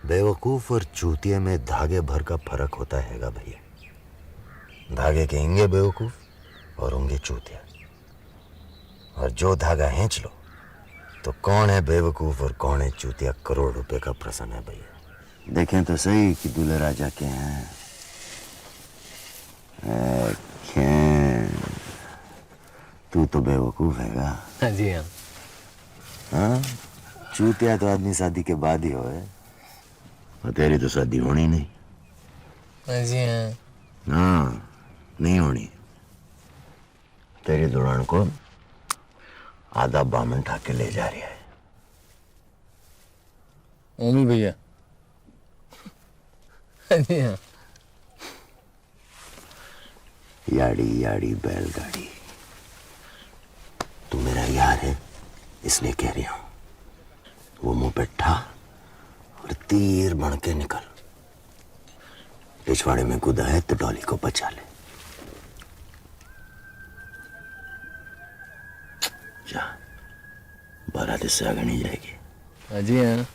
बेवकूफ और चूतिए में धागे भर का फर्क होता हैगा भैया। धागे के इंगे बेवकूफ और होंगे चूतिया, और जो धागा खींच लो तो कौन है बेवकूफ और कौन है चूतिया, करोड़ रुपए का प्रश्न है भैया। देखें तो सही कि दूल्हे राजा के हैं। तू तो बेवकूफ हैगा। हाँ जी हाँ। हाँ, चूतिया तो आदमी शादी के बाद ही होए, और तेरी तो शादी होनी नहीं। हाँ जी हाँ। हाँ, नहीं होनी। तेरी दुल्हन को आधा बामन ठाके ले जा रही है। ओमी भैया। हाँ जी हाँ। याड़ी याड़ी बैलगाड़ी। तू मेरा यार है इसलिए कह रही हूं। वो मुंह पे ठा और तीर बन के निकल। पिछवाड़े में कूदा है तो डॉली को बचा ले। जा, बारात इससे आगे नहीं जाएगी। हाँ जी हाँ।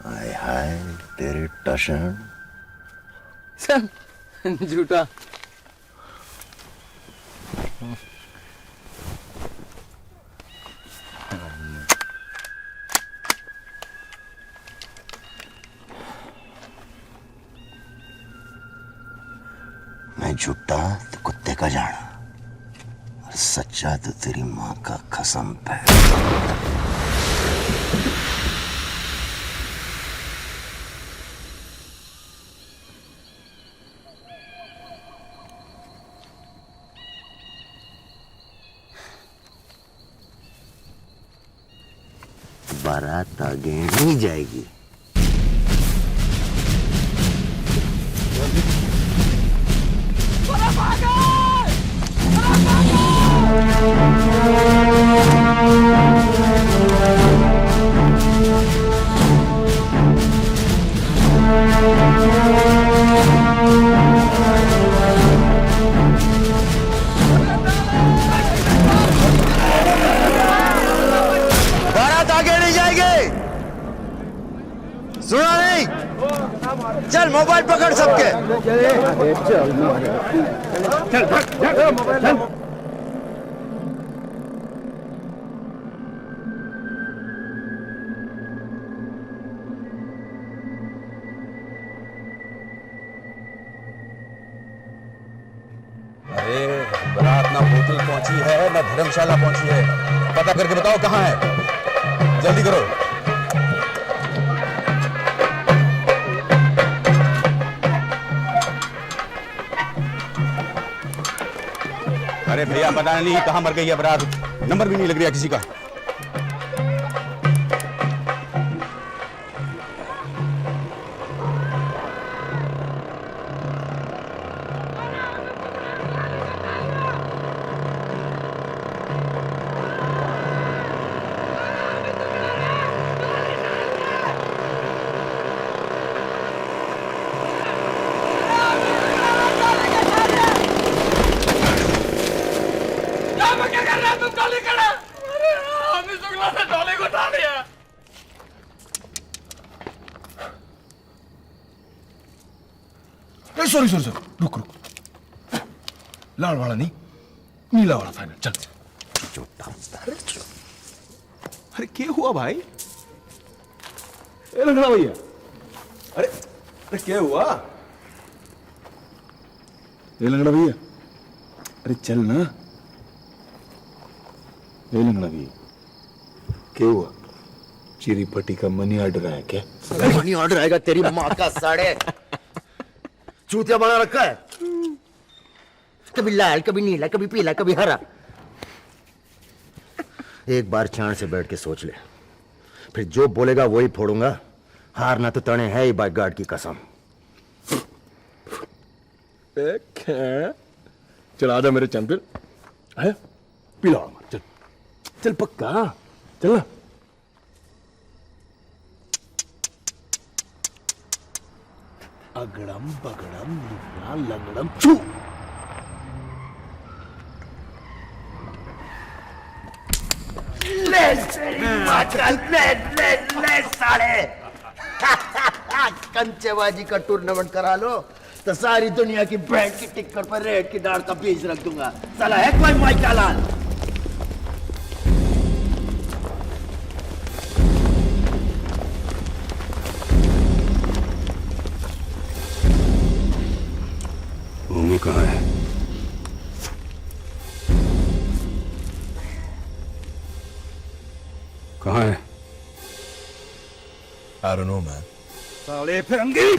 हाय हाय तेरी टशन। सब झूठा। मैं झूठा तो कुत्ते का जाना, और सच्चा तो तेरी माँ का कसम पे। बारात आगे नहीं जाएगी। बारात आगे नहीं जाएगी। सुना नहीं? चल मोबाइल पकड़ सबके। अरे बारात ना होटल पहुंची है ना धर्मशाला पहुंची है। पता करके बताओ कहाँ है, जल्दी करो। अरे भैया पता नहीं कहाँ मर गई है बारात, नंबर भी नहीं लग रहा किसी का। क्या कर रहा है तुम? टॉली खड़ा। अरे हमने शुक्ला ने टॉली को उठा लिया। सॉरी सॉरी सॉरी, रुक रुक। लाल वाला नहीं, नीला वाला फाइनल। चल। अरे क्या हुआ भाई? ए लंगड़ा भैया, अरे अरे क्या हुआ? ए लंगड़ा भैया, अरे चल ना। ए लंगड़ा भैया, क्या हुआ? चिरी पट्टी का मनी ऑर्डर आया क्या? मनी ऑर्डर आएगा तेरी माँ का साड़े। चूतिया बना रखा है, कभी लाल कभी नीला कभी पीला कभी हरा। एक बार चांद से बैठ के सोच ले, फिर जो बोलेगा वही फोड़ूंगा। हारना तो तने है ही, बाइक गार्ड की कसम। चल आजा मेरे चैंपियन, है पिला। चल चल पक्का, चल ना। अगड़म बगड़म लुगड़ा लंगड़म छू। ले साले। कंचेबाजी का टूर्नामेंट करा लो तो सारी दुनिया की बैंड की टिक्कर पर रेड की दाढ़ का पीस रख दूंगा। साला है कोई माइका लाल? भूमि कहाँ है? कहाँ है? I don't know, man. साले फिरंगी!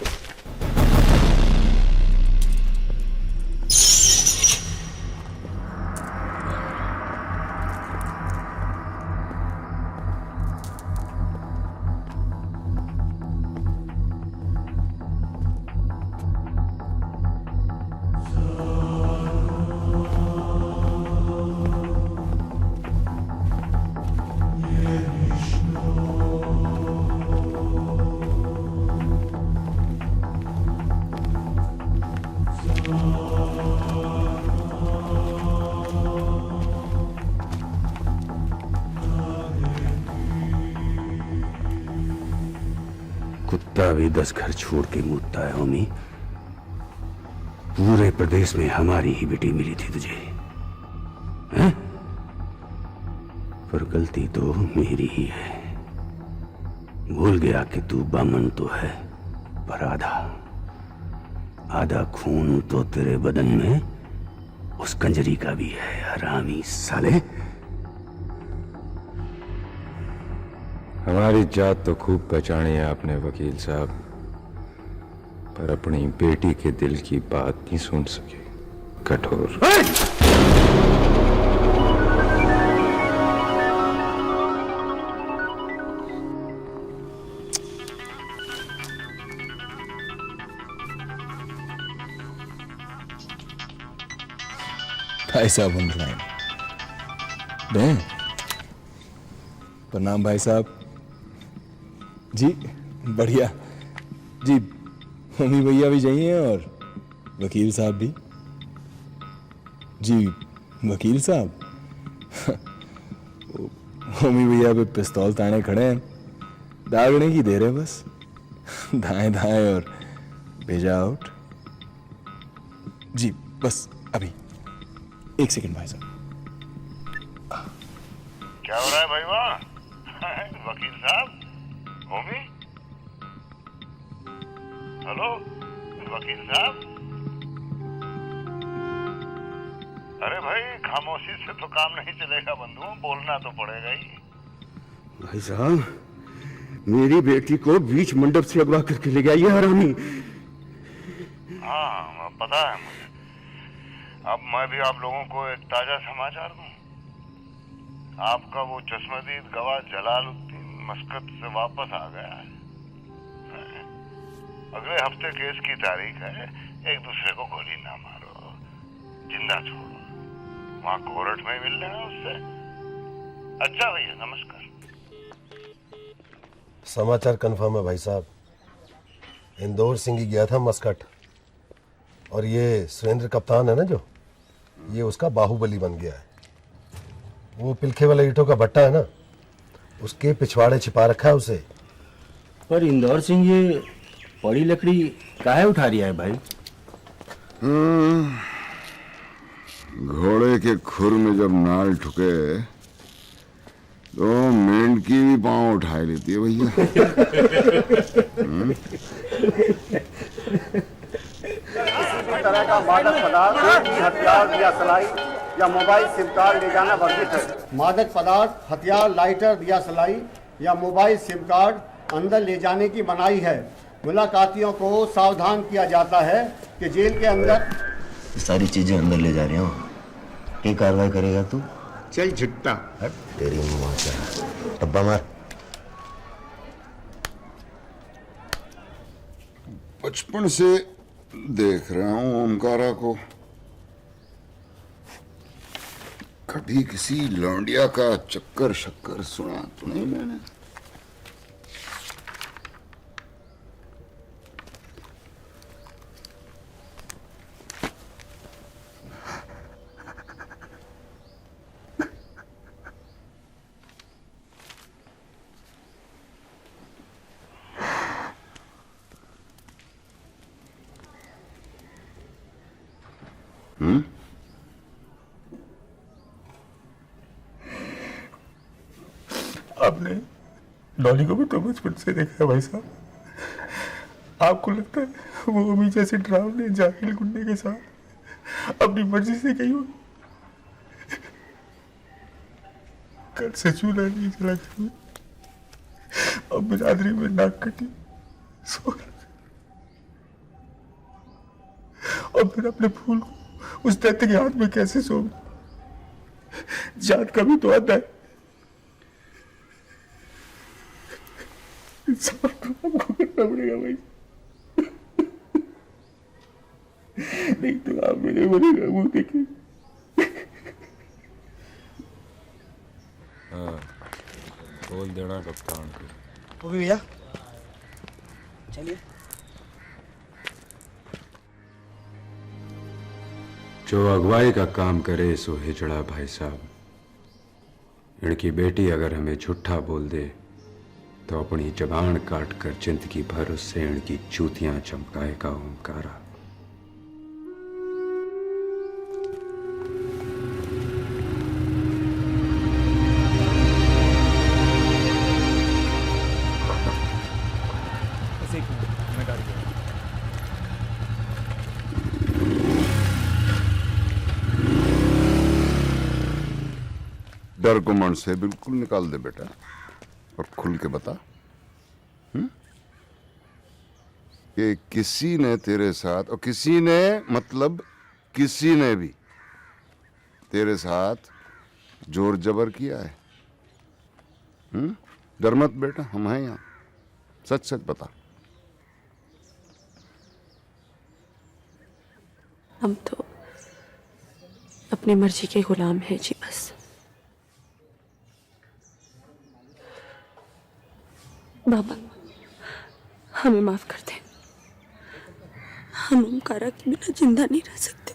कुत्ता भी 10 घर छोड़ के मुतता है होमी। पूरे प्रदेश में हमारी ही बेटी मिली थी तुझे, हैं? पर गलती तो मेरी ही है। भूल गया कि तू बामन तो है, पर आधा खून तो तेरे बदन में उस कंजरी का भी है। हरामी साले! हमारी जात तो खूब पहचानी है आपने वकील साहब, पर अपनी बेटी के दिल की बात नहीं सुन सके। कठोर। भाई साहब ऑन लाइन। डैम। प्रणाम भाई साहब। जी बढ़िया जी। मम्मी भैया भी चाहिए और वकील साहब भी। जी वकील साहब मम्मी भैया पे पिस्तौल ताने खड़े हैं, दागने की देर है बस। दाएं दाएं और भेजा आउट। जी बस अभी 1 सेकंड भाई साहब। क्या हो रहा है भाई वहाँ? वकील साहब, होमी, हेलो वकील साहब। अरे भाई खामोशी से तो काम नहीं चलेगा बंधु, बोलना तो पड़ेगा ही। भाई साहब, मेरी बेटी को बीच मंडप से अगवा करके ले गया ये हरामी। हाँ पता है मुझे। अब मैं भी आप लोगों को एक ताजा समाचार दूं। आपका वो चश्मदीद गवाह जलालुद्दीन मस्कत से वापस आ गया है। अगले हफ्ते केस की तारीख है। एक दूसरे को गोली ना मारो, जिंदा छोड़ो। वहां कोर्ट में मिल लेना उससे। अच्छा भैया नमस्कार। समाचार कंफर्म है भाई साहब। इंदौर सिंह ही गया था मस्कट, और ये सुरेंद्र कप्तान है ना जो, ये उसका बाहुबली बन गया है। वो पिलखे वाले ईंटों का भट्टा है ना, उसके पिछवाड़े छिपा रखा है उसे। पर इंदौर सिंह ये बड़ी लकड़ी काहे उठा रिया है भाई? घोड़े के खुर में जब नाल ठुके तो मेंढकी भी पांव उठा लेती है भैया। किसी तरह का मादक पदार्थ, हथियार या सलाई या मोबाइल सिम कार्ड ले जाना वर्जित है। मादक पदार्थ, हथियार, लाइटर या सलाई या मोबाइल सिम कार्ड अंदर ले जाने की मनाही है। मुलाकातियों को सावधान किया जाता है कि जेल के अंदर सारी चीजें अंदर ले जा रही हूँ। क्या कार्रवाई करेगा तू? चल झुट्टा। हट तेरी माँ का डब्बा मार। बचपन से देख रहा हूँ ओमकारा को। कभी किसी लौंडिया का चक्कर शक्कर सुना तो नहीं मैंने। आपने डॉली को भी तो बचपन से देखा है भाई साहब। आपको लगता है वो अभी जैसे डरावने जाहिल गुंडे के साथ अपनी मर्जी से गई हो? कल से चूल्हा नहीं जला करूँ, अब बिरादरी में नाक कटी सो, और फिर अपने फूल को उस दैत्य के हाथ में कैसे सो? जात का भी तो आता है। इंसाफ तो आपको करना पड़ेगा भाई, नहीं तो आप मेरे बनेगा मुंह देखिए। हाँ, बोल देना कप्तान को। वो भी भैया चलिए। जो अगुवाई का काम करे सो हिजड़ा भाई साहब। इनकी बेटी अगर हमें झूठा बोल दे तो अपनी जबान काट कर जिंदगी भर उससे इनकी चूतियां चमकाएगा ओमकारा। डर को मन से बिल्कुल निकाल दे बेटा, और खुल के बता कि किसी ने तेरे साथ, और किसी ने मतलब किसी ने भी तेरे साथ जोर जबर किया है? डर मत बेटा, हम हैं यहाँ, सच सच बता। हम तो अपनी मर्जी के गुलाम हैं जी, बस। बाबा हमें माफ कर दें, हम ओमकारा के बिना जिंदा नहीं रह सकते।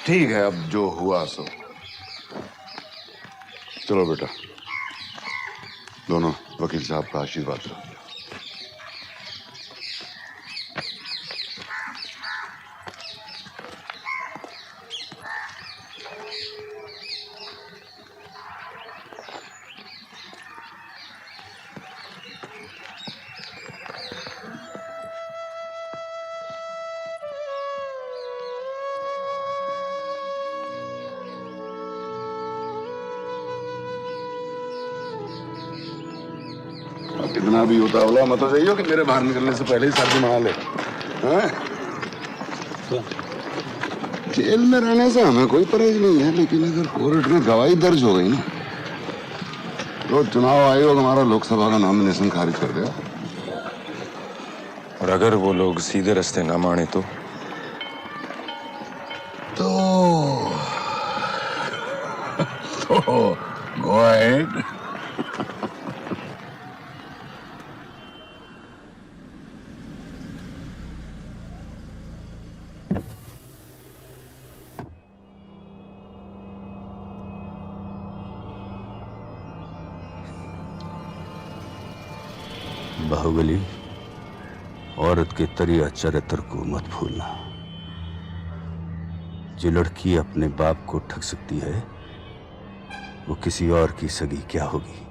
ठीक है, अब जो हुआ सो। चलो बेटा, दोनों वकील साहब का आशीर्वाद लो। इतना भी उतावला मत हो जाइए कि मेरे बाहर निकलने से पहले ही सर्दी मना ले। जेल में रहने से हमें कोई परहेज नहीं है, लेकिन अगर कोर्ट में गवाही दर्ज हो गई ना तो चुनाव आयोग हमारा लोकसभा का नॉमिनेशन खारिज कर देगा। और अगर वो लोग सीधे रास्ते ना माने तो गो अहेड। बाहुबली, औरत के तरिया चरित्र को मत भूलना। जो लड़की अपने बाप को ठग सकती है वो किसी और की सगी क्या होगी।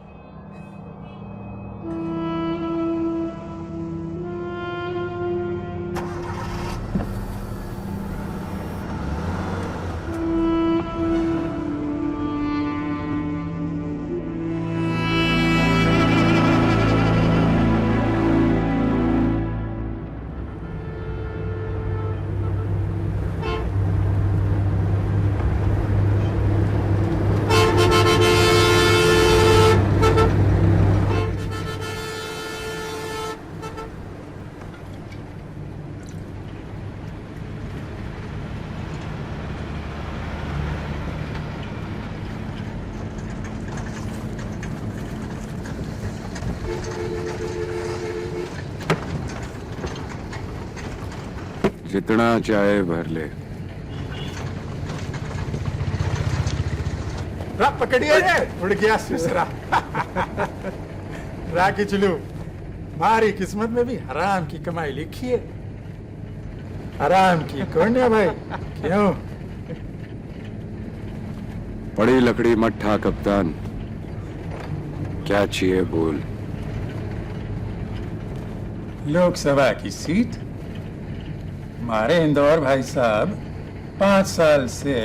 जितना चाहे भर ले। पकड़िए, उड़ गया सुसरा। राखी चलू हमारी किस्मत में भी हराम की कमाई लिखी है। हराम की कौन है भाई? क्यों? पड़ी लकड़ी मट्ठा कप्तान, क्या चाहिए बोल। लोकसभा की सीट हमारे इंदौर भाई साहब 5 साल से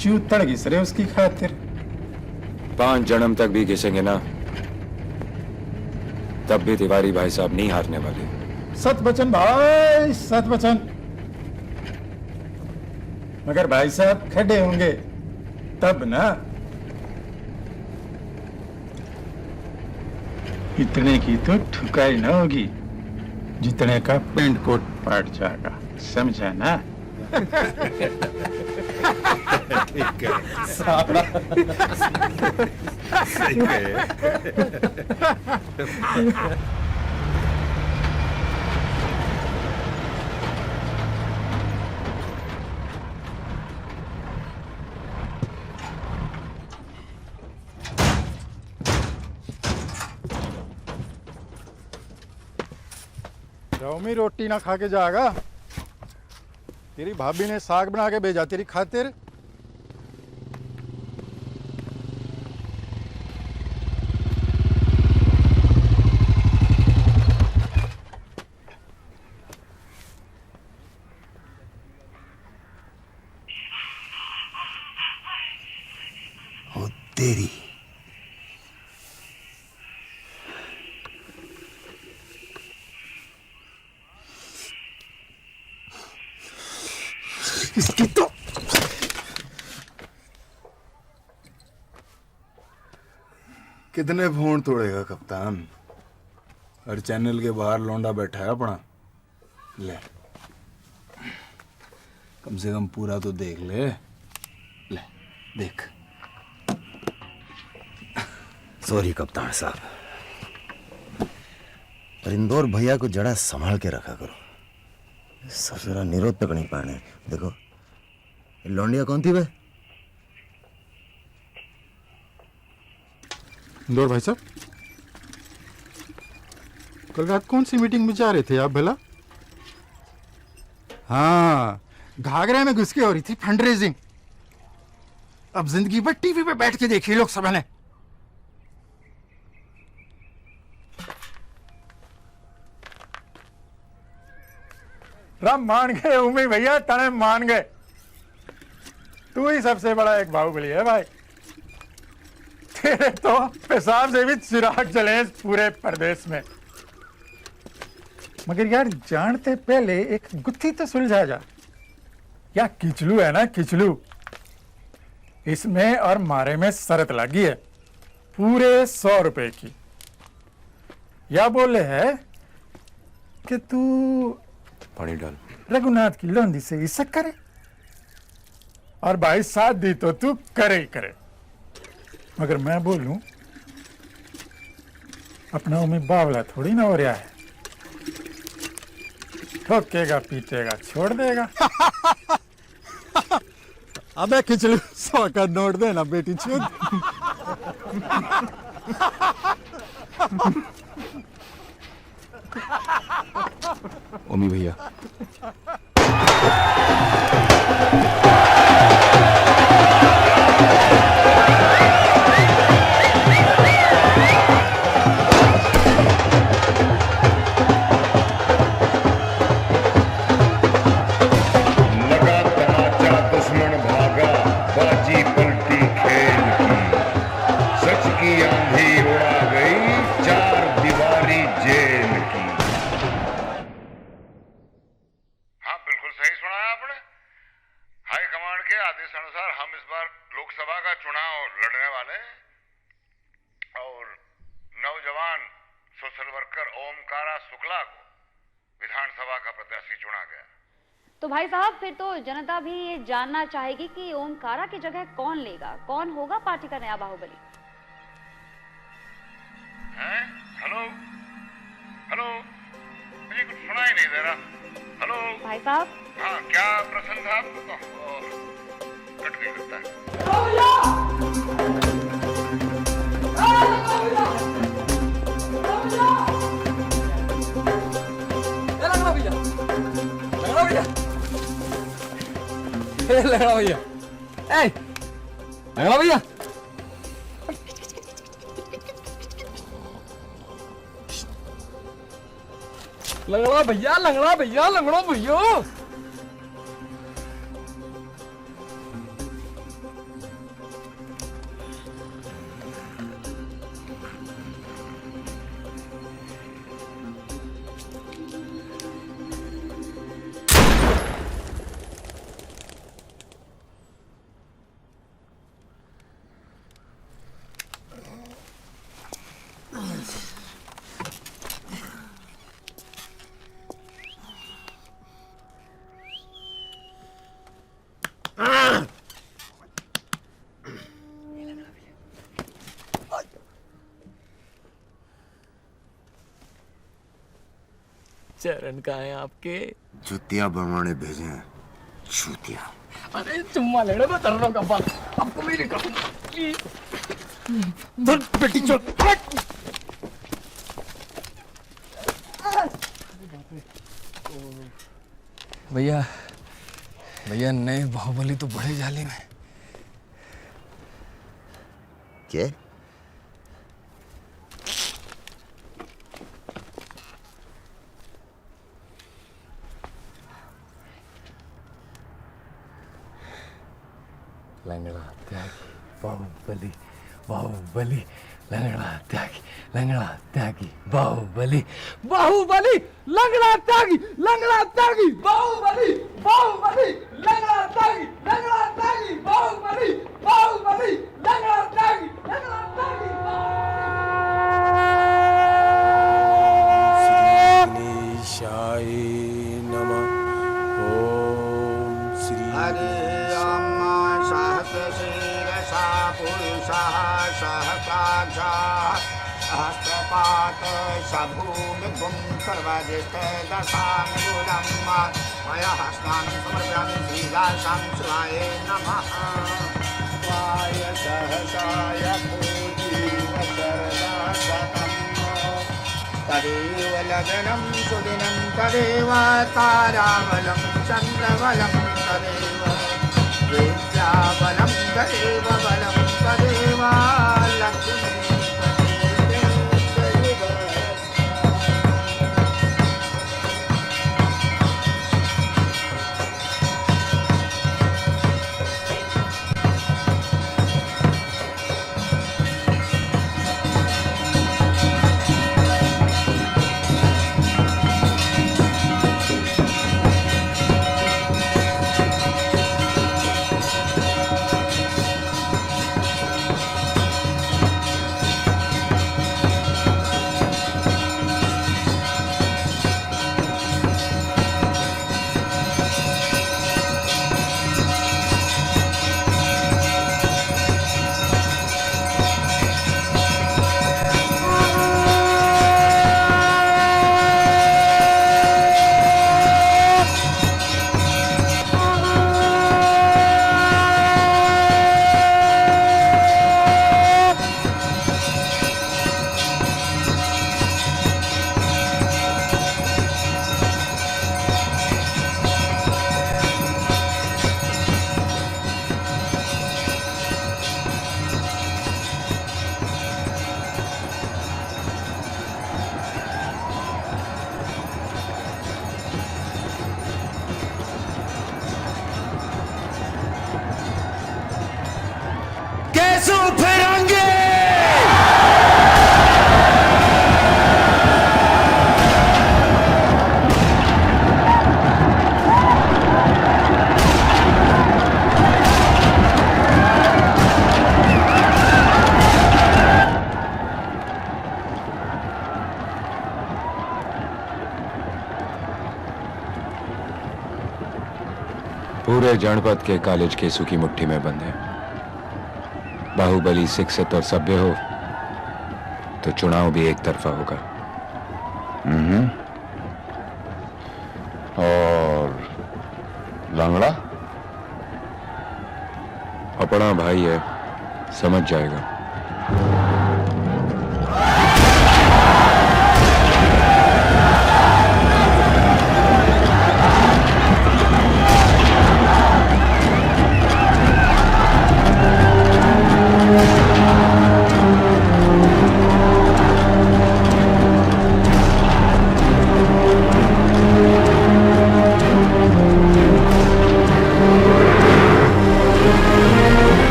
चूतड़ घिस रहे उसकी खातिर। 5 जन्म तक भी घिसेंगे ना, तब भी तिवारी भाई साहब नहीं हारने वाले। सत बचन भाई, सत बचन। मगर भाई साहब खड़े होंगे तब ना। इतने की तो ठुकाई ना होगी जितने का पेंट कोट पाट जाएगा, समझा ना? ठीक है साला। सही है। रौमी रोटी ना खा के जाएगा। तेरी भाभी ने साग बना के भेजा तेरी खातिर। ओ तेरी। इसकी तो कितने फोन तोड़ेगा कप्तान? हर चैनल के बाहर लौंडा बैठा है अपना। ले कम से कम पूरा तो देख ले। ले देख। सॉरी कप्तान साहब, पर इंदौर भैया को जरा संभाल के रखा करो। ससुरा निरोध तक नहीं पाने। देखो ये लौंडिया कौन थी बे? इंदौर भाई साहब, कल रात कौन सी मीटिंग में जा रहे थे आप भला? हाँ, घाघरा में घुस के हो रही थी फंड रेजिंग। अब जिंदगी भर टीवी पे बैठ के देखी लोकसभा ने। राम मान गए उम्मी भैया, तने मान गए। तू ही सबसे बड़ा एक बाहुबली है भाई। तेरे तो पेशाब से भी चिराग जले इस पूरे प्रदेश में। मगर यार जानते पहले एक गुत्थी तो सुलझा जा। या किचलू है ना, किचलू, इसमें और मारे में शर्त लगी है पूरे 100 रुपए की। या बोले है कि तू पानी डाल। रघुनाथ की लौंडी से इसक करे, और भाई साथ दी तो तू करे ही करे। मगर मैं बोलूं, अपना में बावला थोड़ी ना हो रहा है। ठोकेगा पीटेगा छोड़ देगा। अबे खिचड़ी 100 का नोट देना बेटी चुद। ओमी भैया तो भाई साहब फिर तो जनता भी ये जानना चाहेगी कि ओमकारा की जगह कौन लेगा, कौन होगा पार्टी का नया बाहुबली। हैं? हेलो हेलो, मुझे कुछ सुना ही नहीं दे रहा। हेलो भाई साहब। हाँ, क्या प्रश्न था आपको? कट नहीं लगता है। भैया लंगड़ा भैया लंगड़ा भैया लंगड़ा भैया लंगड़ा भैया लंगड़ा भैया चरण कहाँ है आपके? जुतिया बनवाने भेजे हैं, जुतिया। अरे चुम्मा लेने में तरनों का बात आपको मेरी कसम धर बेटी चल भैया भैया नए बाहुबली तो बड़े जाली में क्या? लंगड़ा त्यागी बाहुबली बाहुबली लंगड़ा त्यागी लंगड़ा त्यागी बाहुबली बाहुबली लंगड़ा त्यागी बाहुबली बाहुबली लंगड़ा त्यागी बाहुबली बाहुबली लंगड़ा त्यागी गणेशाय नमः। ओम श्री हरे अम्मा सहस्रशीर्षा पुरुषः सहस्राक्षः सहस्रपात सभूमिभुं सर्वदिष्टदशाङ्गुलं मया स्नानं समर्पयामि श्रीदासां शिवाय नमः। वाय सहसाय पूजीव शरदाशतम् तदेव लग्नं सुदिनं तदेव ताराबलं चन्द्रबलं तदेव विद्याबलं तदेव बलं तदेव लक्ष्मी पूरे जनपद के कॉलेज केसू की मुट्ठी में बंद है। बाहुबली शिक्षित और सभ्य हो तो चुनाव भी एक तरफा होगा। और लंगड़ा अपना भाई है, समझ जाएगा।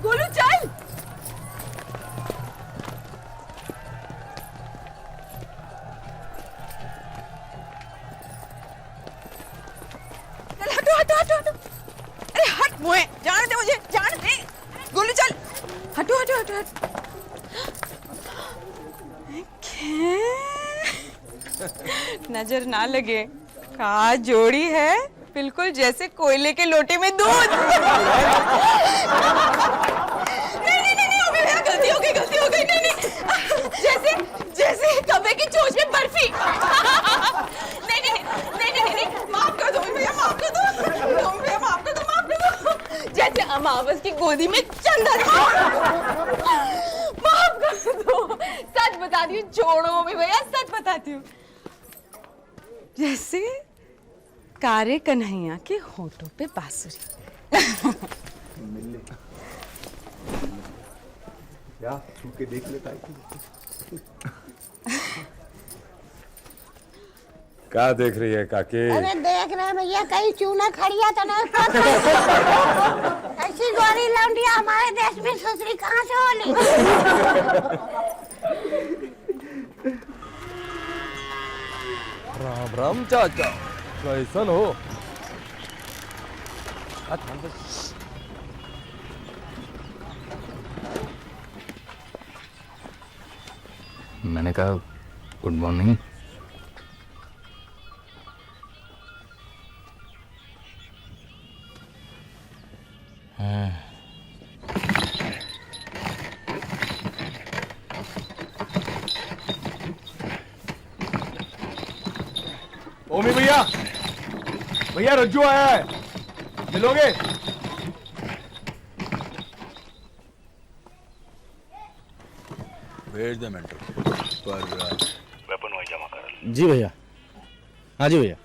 गोलू चल। चल हटो हटो हटो हटो। अरे हट मुए, जाने दे मुझे, जाने दे। गोलू चल, हटो हटो हटो हटो। नजर ना लगे, कहा जोड़ी है बिल्कुल जैसे कोयले के लोटे में दूध। गलती हो गई नहीं नहीं, जैसे जैसे कब्बे की चोंच में बर्फी। नहीं नहीं नहीं नहीं नहीं, माफ कर दो भैया, माफ कर दो भैया, माफ कर दो, माफ कर दो। जैसे अमावस की गोदी में चंदन। माफ कर दो, सच बताती हूँ, छोड़ो भी भैया, सच बताती हूँ। जैसे कारे कन्हैया के होठों पे बांसुरी। क्या छू के देख लेता है? क्या देख रही है काके? अरे देख रहे भैया, कहीं चूना खड़िया तो नहीं। ऐसी गोरी लौंडिया हमारे देश में ससुरी कहाँ से होली? राम राम चाचा, कैसन हो? मैंने कहा गुड मॉर्निंग। ओमी भैया, भैया रज्जू आया है, मिलोगे? भेज दे मेंटल पर वेपन वहीं जमा कर। जी भैया, हाँ जी भैया।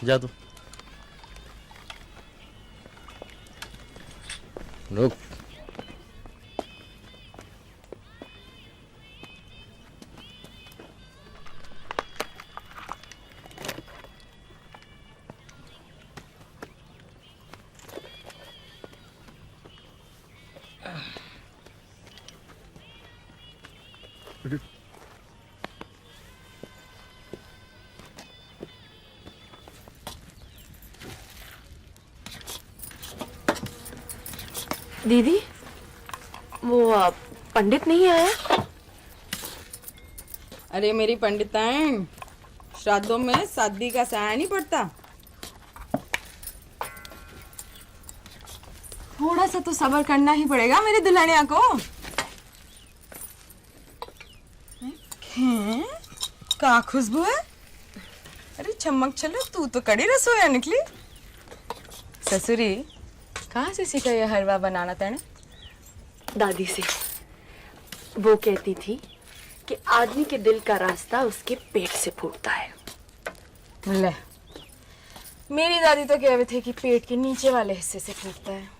जा तू। रुक। दीदी, वो पंडित नहीं आया? अरे मेरी पंडिताइन, श्राद्धों में शादी का साया नहीं पड़ता। थोड़ा सा तो सब्र करना ही पड़ेगा मेरी दुल्हनिया को। क्या खुशबू है? अरे चमक चलो, तू तो कड़ी रसोईया निकली। ससुरी, कहाँ से सीखा ये हलवा बनाना तेने? दादी से। वो कहती थी कि आदमी के दिल का रास्ता उसके पेट से फूटता है। ले, मेरी दादी तो कहते थे कि पेट के नीचे वाले हिस्से से फूटता है।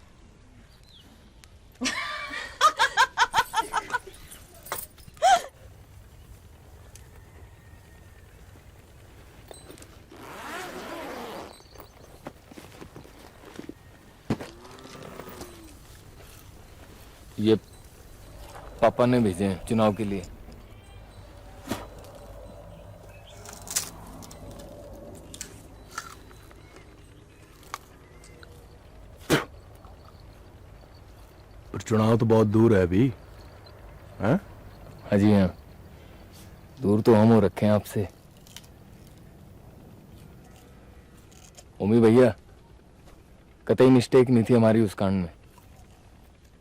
ये पापा ने भेजे हैं चुनाव के लिए। पर चुनाव तो बहुत दूर है अभी। हाँ? हाँ जी हाँ, दूर तो हम हो रखे हैं आपसे। ओमी भैया, कतई मिस्टेक नहीं थी हमारी उस कांड में।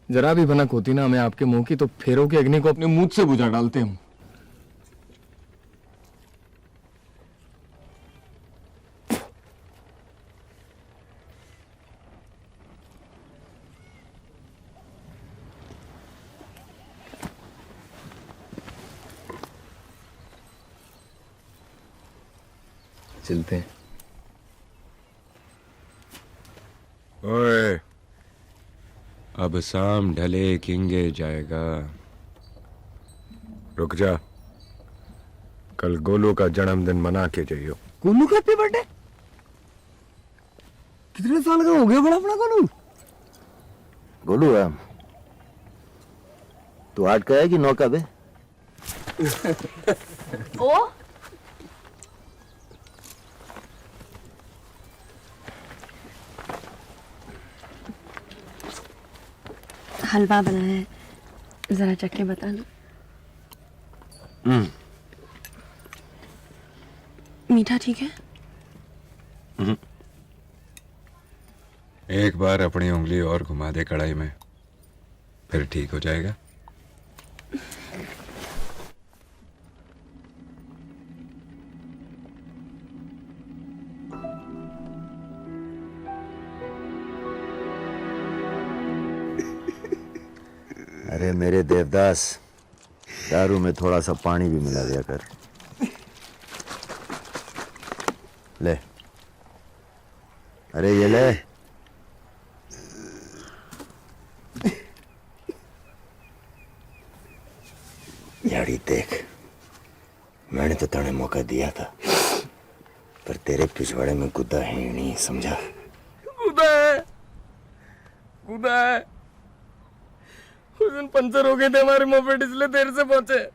जरा भी भनक होती ना हमें आपके मुंह की, तो फेरों की अग्नि को अपने मुंह से बुझा डालते हम। चलते हैं। ओए, अब शाम ढले किंगे जाएगा। रुक जा, कल गोलू का जन्मदिन मना के जाइयो। गोलू का हैप्पी बर्थडे? कितने साल का हो गया बड़ा अपना गोलू? गोलू है तू 8 का है कि 9 का बे? ओ हलवा बना है, जरा चख के बताना। मीठा ठीक है? एक बार अपनी उंगली और घुमा दे कढ़ाई में, फिर ठीक हो जाएगा। अरे मेरे देवदास, दारू में थोड़ा सा पानी भी मिला दिया कर। ले, अरे ये ले। यारी देख, मैंने तो तेने मौका दिया था, पर तेरे पिछवाड़े में गुद्दा है ही नहीं, समझा? कूदा है, कूदा है। उस दिन पंचर हो गए थे हमारे मोपेड, इसलिए देर से पहुंचे।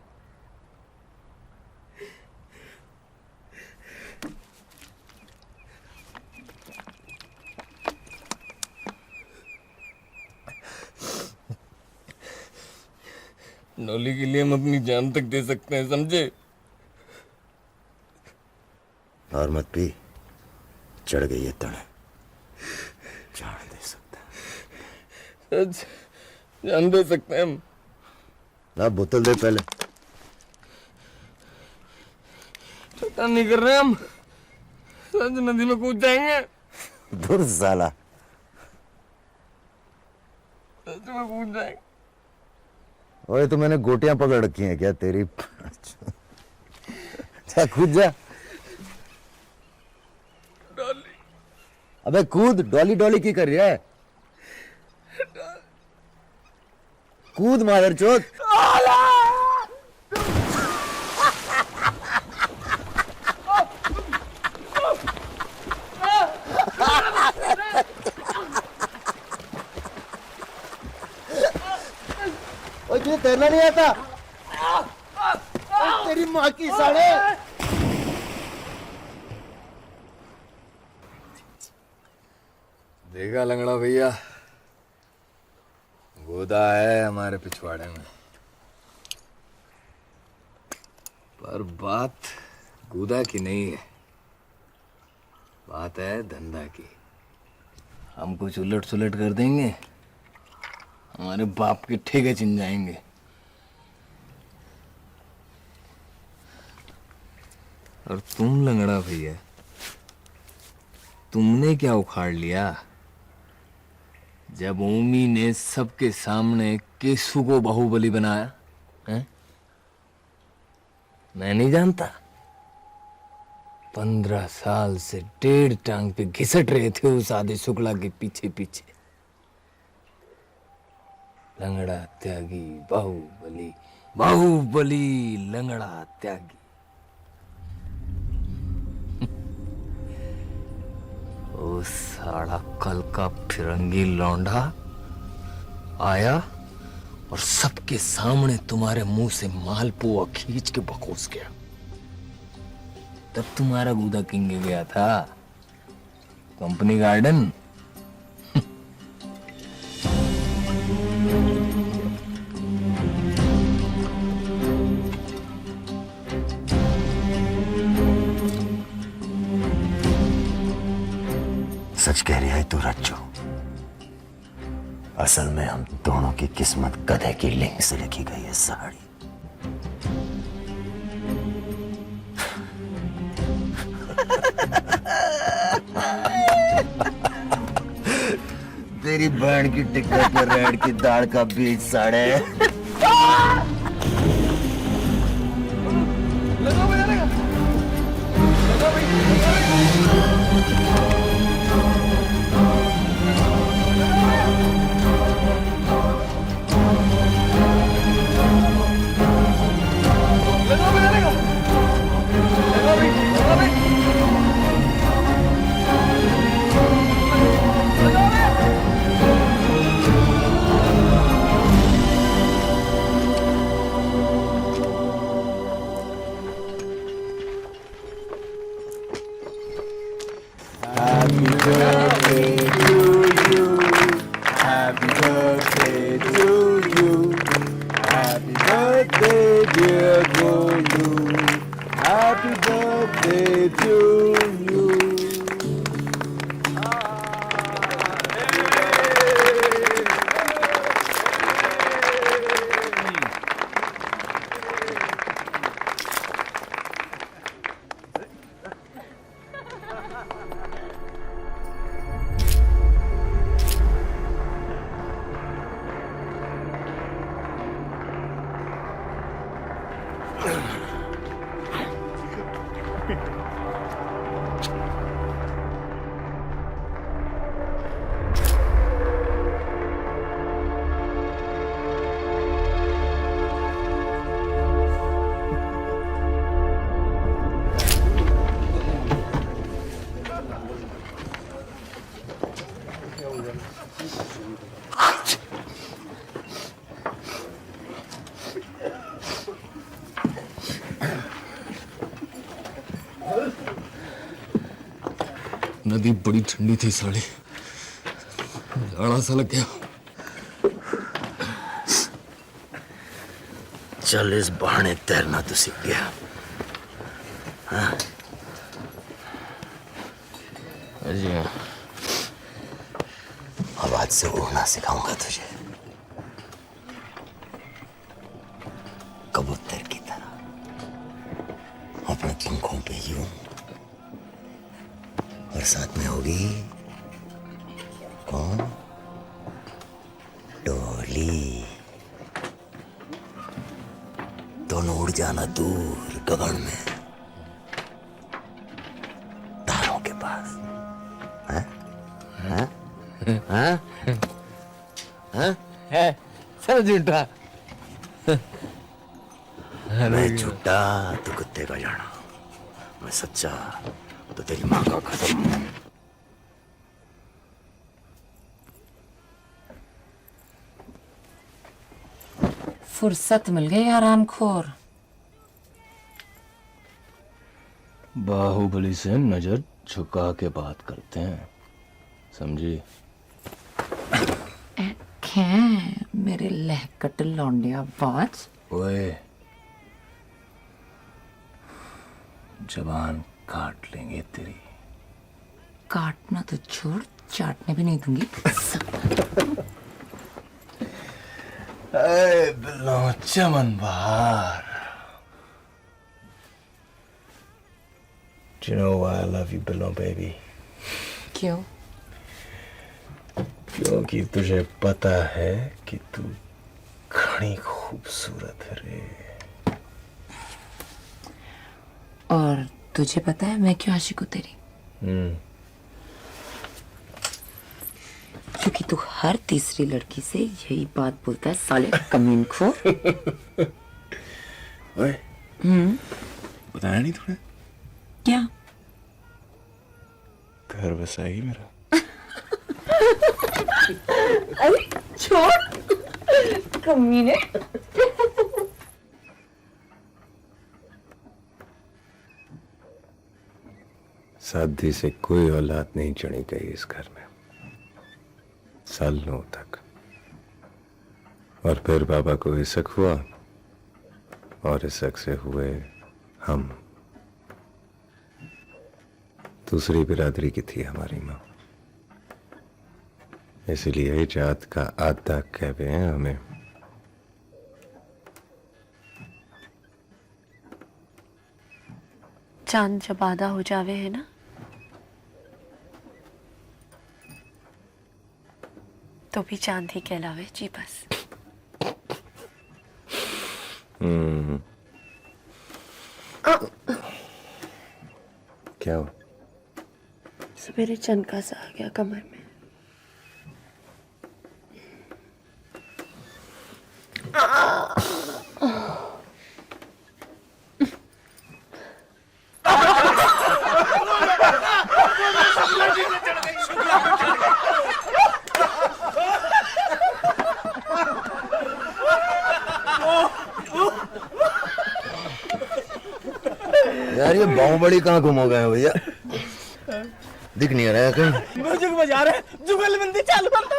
डॉली के लिए हम अपनी जान तक दे सकते हैं, समझे? और मत पी, चढ़ गई है तड़े, जान दे सकता है। सच जान दे सकते हैं हम। ना बोतल दे पहले। पता नहीं कर रहे हम, सच नदी में कूद जाएंगे। दूर साला, सच में कूद जाएंगे। ओए तो मैंने गोटियां पकड़ रखी हैं क्या तेरी? जा कूद जा। डॉली, अबे कूद, डॉली डॉली की कर रही है? कूद मादरचोद। ओए तुझे तैरना नहीं आता? तेरी माँ की साड़े। देखा लंगड़ा भैया, गोदा है हमारे पिछवाड़े में, पर बात गोदा की नहीं है, बात है धंधा की। हम कुछ उलट सुलट कर देंगे, हमारे बाप के ठेके छिन जाएंगे। और तुम लंगड़ा भैया, तुमने क्या उखाड़ लिया जब ओमी ने सबके सामने केसु को बाहुबली बनाया है? मैं नहीं जानता। 15 साल से 1.5 टांग पे घिसट रहे थे उस आदि शुक्ला के पीछे पीछे। लंगड़ा त्यागी बाहुबली, बाहुबली लंगड़ा त्यागी। ओ साला कल का फिरंगी लौंडा आया और सबके सामने तुम्हारे मुंह से मालपुआ खींच के बकोस गया। तब तुम्हारा गूदा किंग गया था कंपनी गार्डन। सच कह रही है तू रज्जू, असल में हम दोनों की किस्मत गधे की लिंग से लिखी गई है साड़ी। तेरी बहन की टिक्कर पर रेड की दाढ़ का बीज साड़े। लगा भाई, लगा भाई। नदी बड़ी ठंडी थी साली, जाड़ा सा लग गया। चल इस बहाने तैरना तो सीख गया। हाँ? जी हाँ। अब आज से उड़ना सिखाऊंगा तुझे, कबूतर की तरह अपने पंखों पे यूं, और साथ में होगी कौन? डोली। दोनों उड़ जाना दूर गगन में, तारों के पास। हैं? हैं? हैं? हैं? है सर झूठा। मैं झूठा तो कुत्ते का जाना, मैं सच्चा तो तेरी माँ का कसम। फुर्सत मिल गई आरामखोर। बाहुबली से नजर झुका के बात करते हैं, समझी? क्या मेरे लहकट लौंडिया बाज? ओए, जबान काट लेंगे तेरी। काटना तो छोड़, चाटने भी नहीं दूंगी। अरे बिल्लो चमन बहार। Do you know why I love you, बिल्लो baby? क्यों? क्योंकि तुझे पता है कि तू घनी खूबसूरत है रे। और तुझे पता है मैं क्यों आशिक हूँ तेरी? क्योंकि तू हर तीसरी लड़की से यही बात बोलता है, साले कमीनखोर। ओए, बताया नहीं तूने? क्या? घर बसाएगी मेरा? अरे छोड़ कमीने। शादी से कोई औलाद नहीं चढ़ी गई इस घर में सालों तक, और फिर बाबा को इसक हुआ, और इसक से हुए हम। दूसरी बिरादरी की थी हमारी माँ, इसलिए जात का आधा कहते हैं हमें। चांद जब आधा हो जावे है ना, तो भी चांद ही कहलावे जी बस। क्या हो? सवेरे चनका सा आ गया कमर में। यार ये बाहुबली कहाँ घुम गए हैं भैया? दिख नहीं रहा है कहीं। म्यूजिक बजा रहे, जुगलबंदी चालू कर दो।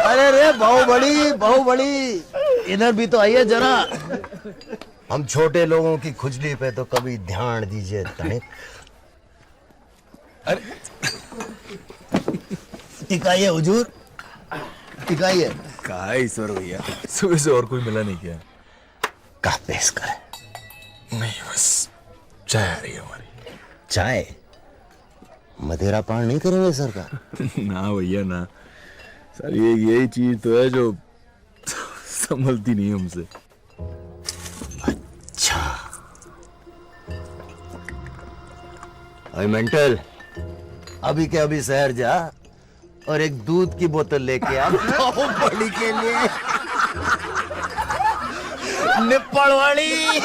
अरे रे बाहुबली, बाहुबली इधर भी तो आइए जरा। हम छोटे लोगों की खुजली पे तो कभी ध्यान दीजिए तनिक। अरे टिकाइए हुजूर, टिकाइए। कहा ईश्वर भैया, सुबह से और कोई मिला नहीं क्या? कहा पेश करे? नहीं बस चाय आ रही है हमारी। चाय? मदिरा पान नहीं करेंगे सरकार? ना भैया ना, सर ये यही चीज तो है जो संभलती नहीं हमसे। अच्छा अरे मेंटल, अभी के अभी शहर जा और एक दूध की बोतल लेके आ बाहुबली के लिए। निप्पड़ वाली।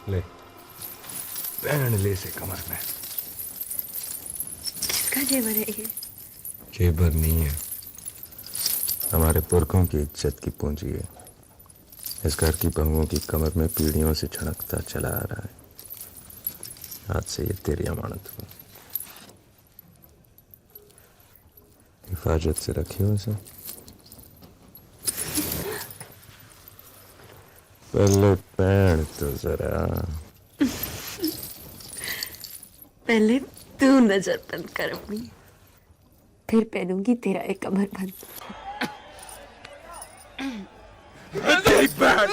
ले पहन ले से कमर में। किसका जेवर है ये? जेवर नहीं है, हमारे पुरखों की इज्जत की पूंजी है। इस घर की बहुओं की कमर में पीढ़ियों से छड़कता चला आ रहा है। आज से ये तेरी अमानत हो, हिफाजत से रखियो इसे। पहले पहन तो जरा। पहले तू नजर बंद कर अपनी, फिर पहनूंगी तेरा एक कमर बंद। तेरी बहन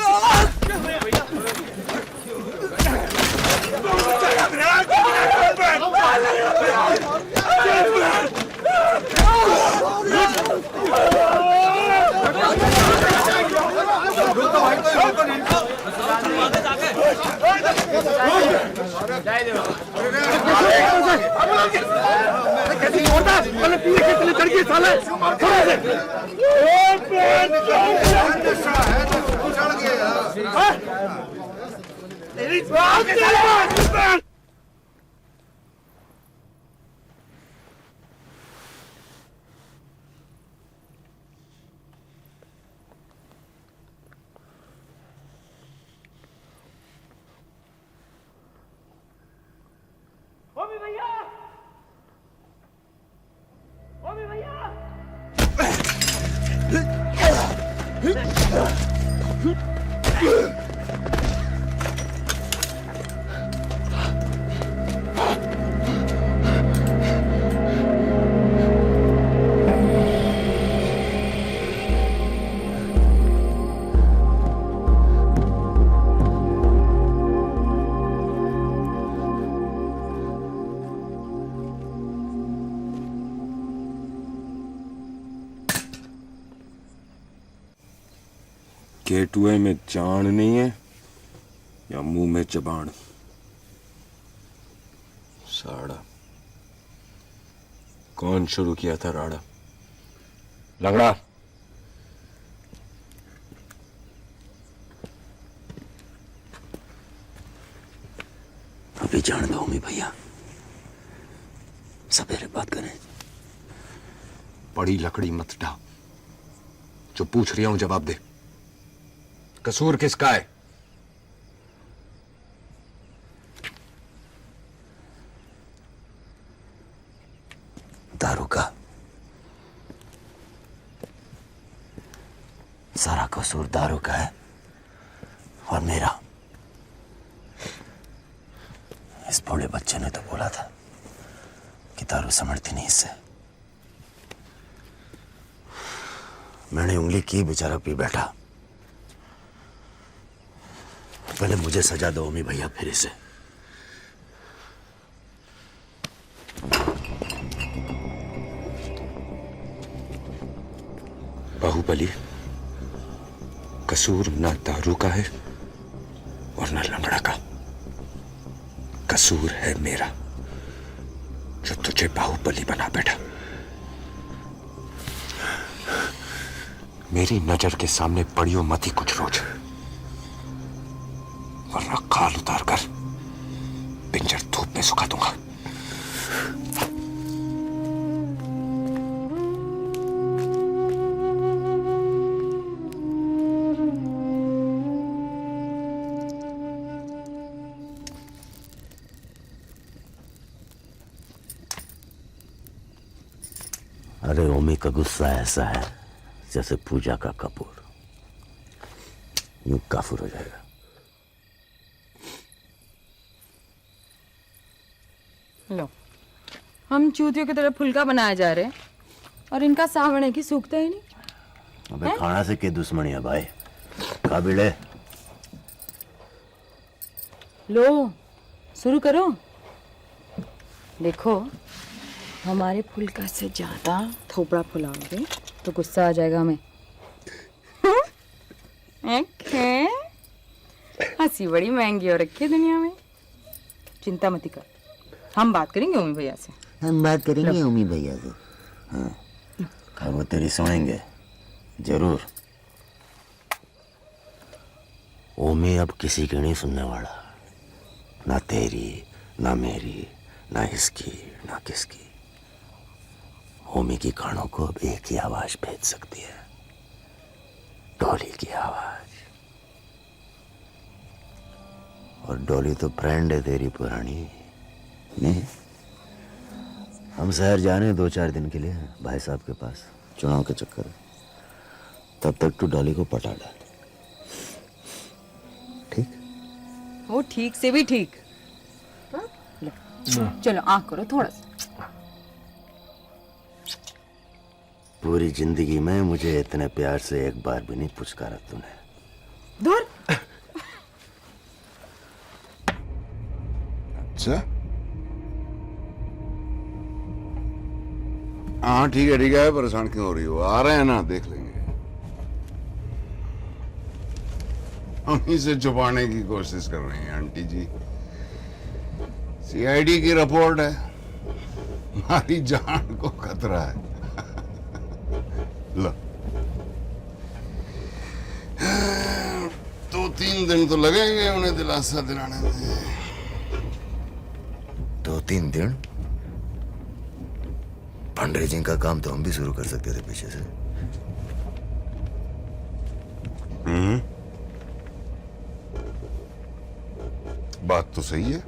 केटुए में जान नहीं है या मुंह में जबान? साड़ा कौन शुरू किया था राड़ा? लंगड़ा अभी जान दो मी भैया, सवेरे बात करें। बड़ी लकड़ी मत ढा, जो पूछ रही हूं जवाब दे। कसूर किसका है? दारू का। सारा कसूर दारू का है और मेरा। इस भोले बच्चे ने तो बोला था कि दारू समझती नहीं इससे। मैंने उंगली की, बेचारा पी बैठा। पहले मुझे सजा दो ओमी भैया, फिर इसे। बाहुबली, कसूर ना दारू का है और ना लंगड़ा का। कसूर है मेरा, जो तुझे बाहुबली बना बैठा। मेरी नजर के सामने पड़ियो मत ही कुछ रोज, वरना खाल उतार कर पिंजर धूप में सुखा दूंगा। अरे ओमी का गुस्सा ऐसा है जैसे पूजा का कपूर, यूं काफुर हो जाएगा। लो, हम चूतियों की तरह फुलका बनाए जा रहे हैं और इनका सावण है कि सूखता ही नहीं। अबे खाना से क्या दुश्मनी है भाई? काबिले लो, शुरू करो। देखो, हमारे फुलका से ज्यादा थोपड़ा फुलाओगे तो गुस्सा आ जाएगा हमें। हंसी बड़ी महंगी हो रखी है दुनिया में। चिंता मत कर, हम बात करेंगे ओमी भैया से। हम बात करेंगे ओमी भैया से। हाँ, और वो तेरी सुनेंगे जरूर। ओमी अब किसी की नहीं सुनने वाला। ना तेरी, ना मेरी, ना इसकी, ना किसकी। होमी की कानों को अब एक ही आवाज भेज सकती है, डॉली की आवाज। और डॉली तो फ्रेंड है तेरी पुरानी। नहीं, हम शहर जाने 2-4 दिन के लिए भाई साहब के पास, चुनाव के चक्कर। तब तक तू डॉली को पटा डाल। वो ठीक से भी ठीक। हाँ? चलो आँख करो थोड़ा सा। पूरी जिंदगी में मुझे इतने प्यार से एक बार भी नहीं पुचकारा तूने। दूर। अच्छा, हाँ ठीक है, परेशान क्यों हो रही हो? आ रहे हैं ना, देख लेंगे। हम इसे छुपाने की कोशिश कर रहे हैं आंटी जी। सीआईडी की रिपोर्ट है, हमारी जान को खतरा है। लो, 2-3 दिन तो लगेंगे उन्हें दिलासा दिलाने में। 2-3 दिन? फंड रेजिंग का काम तो हम भी शुरू कर सकते थे पीछे से। बात तो सही है।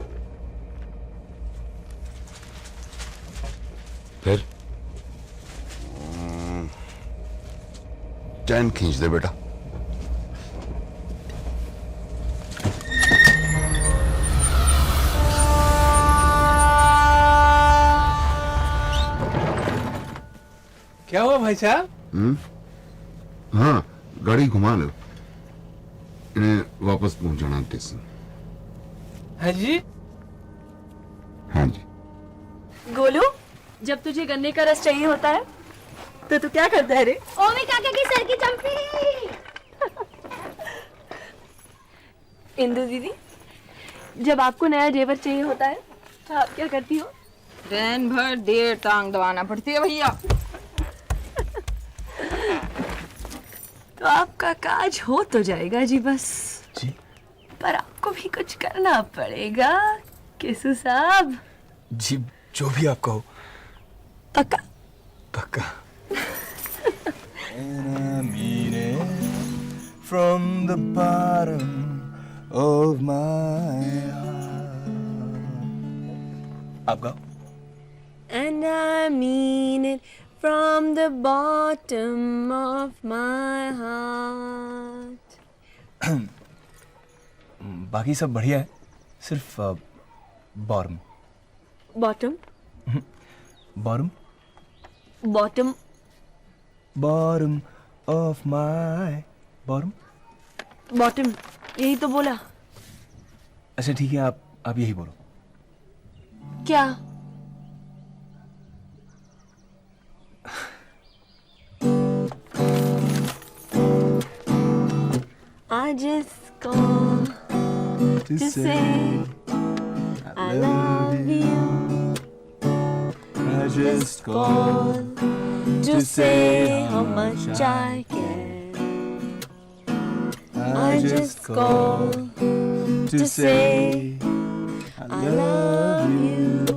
फिर चैन खींच दे बेटा। क्या हुआ भाई साहब? हाँ, गाड़ी घुमा लो, इन्हें वापस पहुंचाना स्टेशन। हाँ जी। हाँ जी। गोलू, जब तुझे गन्ने का रस चाहिए होता है तो तू क्या करता है रे? ओमी काका की सर की चंपी। इंदु दीदी, जब आपको नया जेवर चाहिए होता है तो आप क्या करती हो? दिन भर देर टांग दबाना पड़ती है भैया। तो आपका काज हो तो जाएगा जी बस। जी। पर आपको भी कुछ करना पड़ेगा केसू साहब। जी, जो भी आप कहो। पक्का? पक्का। And I mean it from the bottom of my heart. आप गाओ। And I mean it from the bottom of my heart. बाकी सब बढ़िया है, सिर्फ बॉर्म। बॉटम? बॉर्म? बॉटम? बॉर्म ऑफ माय बॉर्म। बॉटम, यही तो बोला। अच्छा ठीक है, आप यही बोलो। क्या? I just call to say I love you. I just call to say how much I care. I just call to say I love you,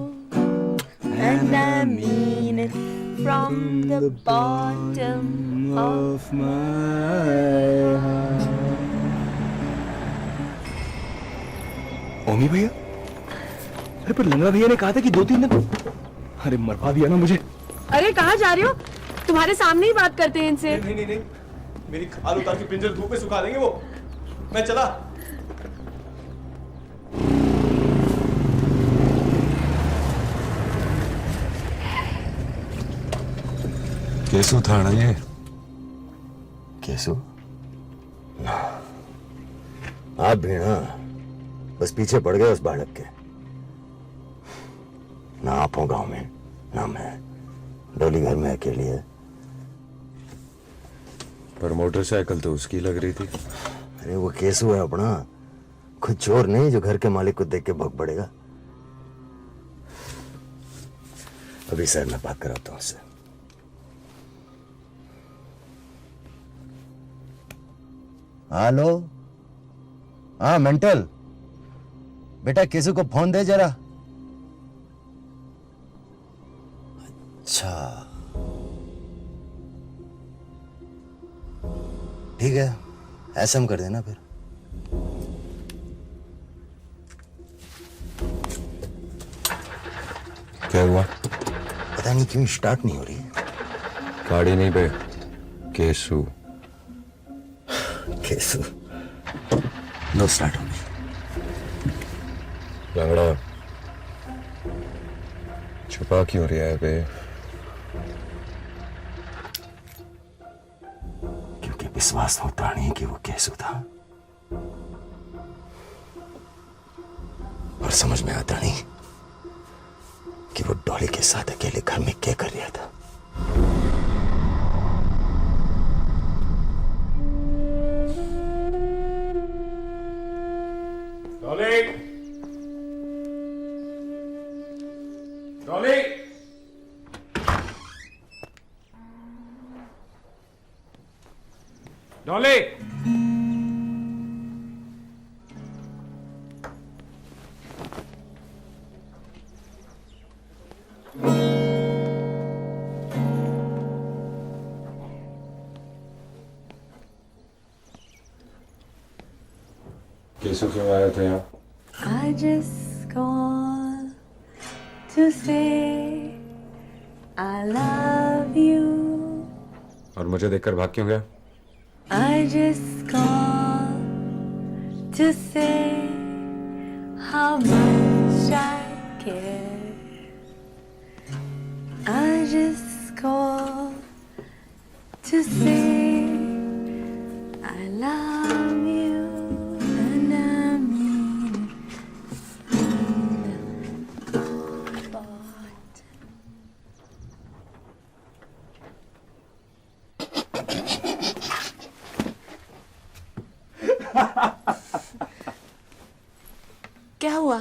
and I mean it from the bottom of my heart. ओमी भैया? अरे पर लंगड़ा भैया ने कहा था कि 2-3 दिन। अरे मरवा दिया ना मुझे। अरे कहाँ जा रहे हो? तुम्हारे सामने ही बात करते हैं इनसे। नहीं, मेरी खाल उतार के पिंजर धूप में सुखा देंगे वो। मैं चला। केसु था ना ये? केसु? आप भी ना बस पीछे पड़ गए उस बालक के। ना आप हो गांव में, ना मैं। डोली घर में अकेली है। पर मोटरसाइकिल तो उसकी लग रही थी। अरे वो केसु है अपना, खुद चोर नहीं जो घर के मालिक को देख के भग पड़ेगा। अभी सर मैं बात कराता हूँ उससे। हेलो, हाँ मेंटल। बेटा केसु को फोन दे जरा। अच्छा ठीक है, एसएम कर देना फिर। क्या हुआ? पता नहीं क्यों स्टार्ट नहीं हो रही। गाड़ी नहीं बे, केसु। केसु लो स्टार्ट हो गई। लंगड़ा छुपा क्यों रहा है बे? क्योंकि विश्वास होता नहीं कि वो केसु था, और समझ में आता नहीं कि वो डॉली के साथ अकेले घर में क्या कर रहा था। डॉली, डॉली, डॉली। केसु क्यों आया था यहाँ? I just call to say I love you. और मुझे देखकर भाग क्यों गया? I just call to say how much I care. I just call to say I love you and I mean it. But क्या हुआ?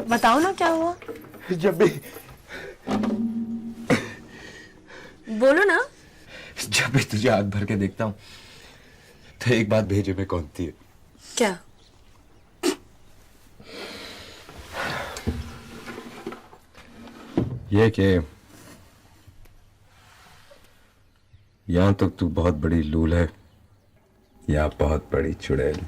बताओ ना क्या हुआ? जब भी बोलो ना। जब भी तुझे हाथ भर के देखता हूँ तो एक बात भेजे में कौनती है। क्या? ये कि यहाँ तो तू बहुत बड़ी लूल है या बहुत बड़ी चुड़ैल।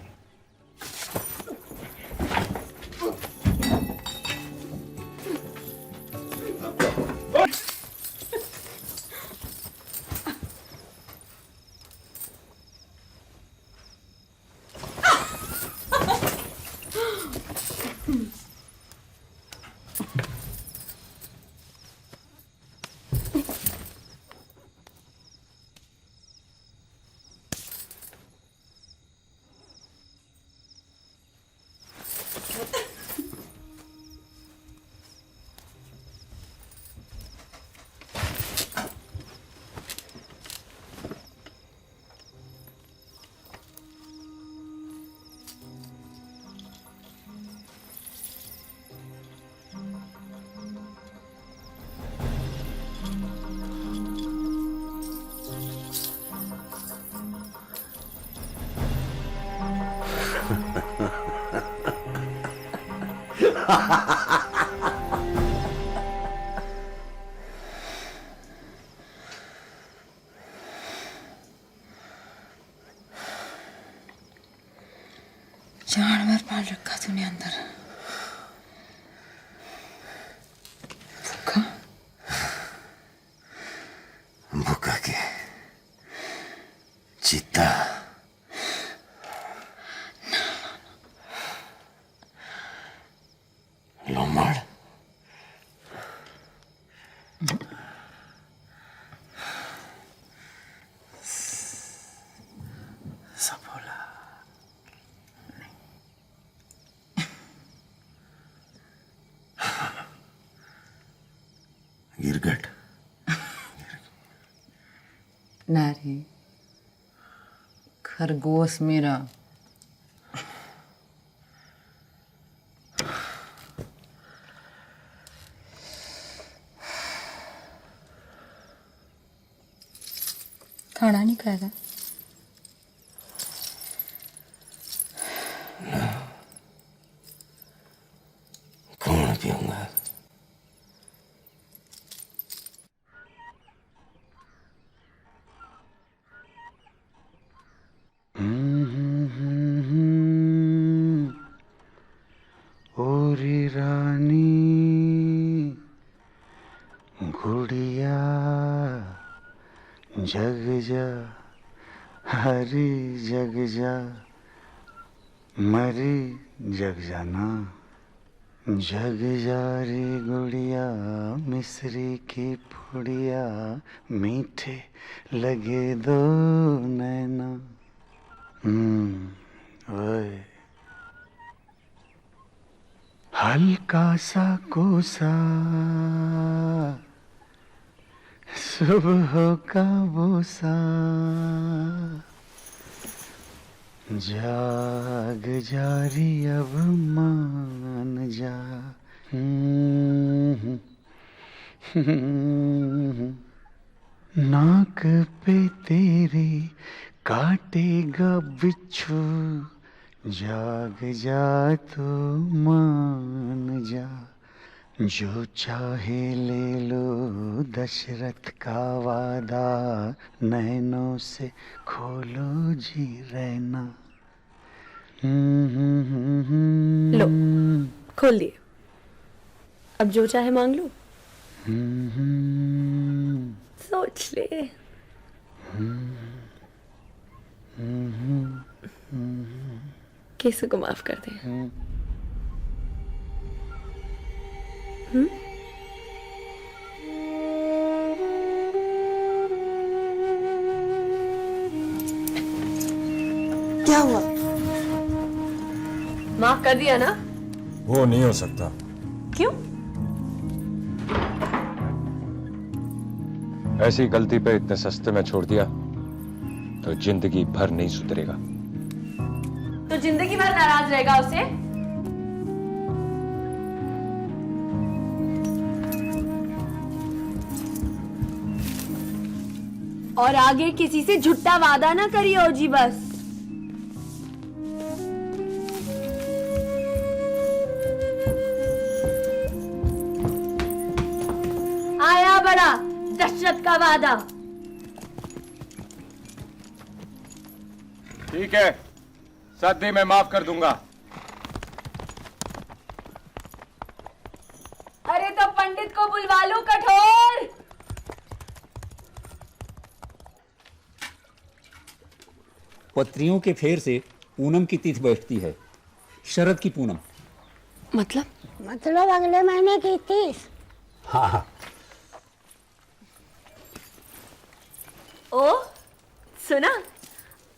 जानवर पाल रखा तूने अंदर। भूखा? भूखा के चीता। लोमड़। सफोला। गिरगट। ना रे, खरगोश मेरा। खाना नहीं खाएगा? खाना पीऊंगा। ओरी रानी गुड़िया जग जा हरी जग जा मरी जग जाना जग जा रे गुड़िया मिस्री की पुड़िया मीठे लगे दो नैना। ओए हल्का सा कोसा सुबह का बोसा जाग जारी अब मान जा। नाक पे तेरे काटेगा बिच्छू जाग जा तो मान जा। जो चाहे ले लो दशरथ का वादा नैनों से खोलो जी रहना। लो खोल दिए, अब जो चाहे मांग लो। सोच ले। केसु को माफ कर दे। क्या हुआ? माफ कर दिया ना? वो नहीं हो सकता। क्यों? ऐसी गलती पे इतने सस्ते में छोड़ दिया तो जिंदगी भर नहीं सुधरेगा। तो जिंदगी भर नाराज रहेगा उसे? और आगे किसी से झूठा वादा ना करियो जी बस। आया बड़ा दशरथ का वादा। ठीक है, सदी मैं माफ कर दूंगा। अरे तो पंडित को बुलवा लो कठोर। पत्रियों के फेर से पूनम की तिथि बैठती है, शरद की पूनम। मतलब अगले महीने की 30। हाँ। ओ सुना,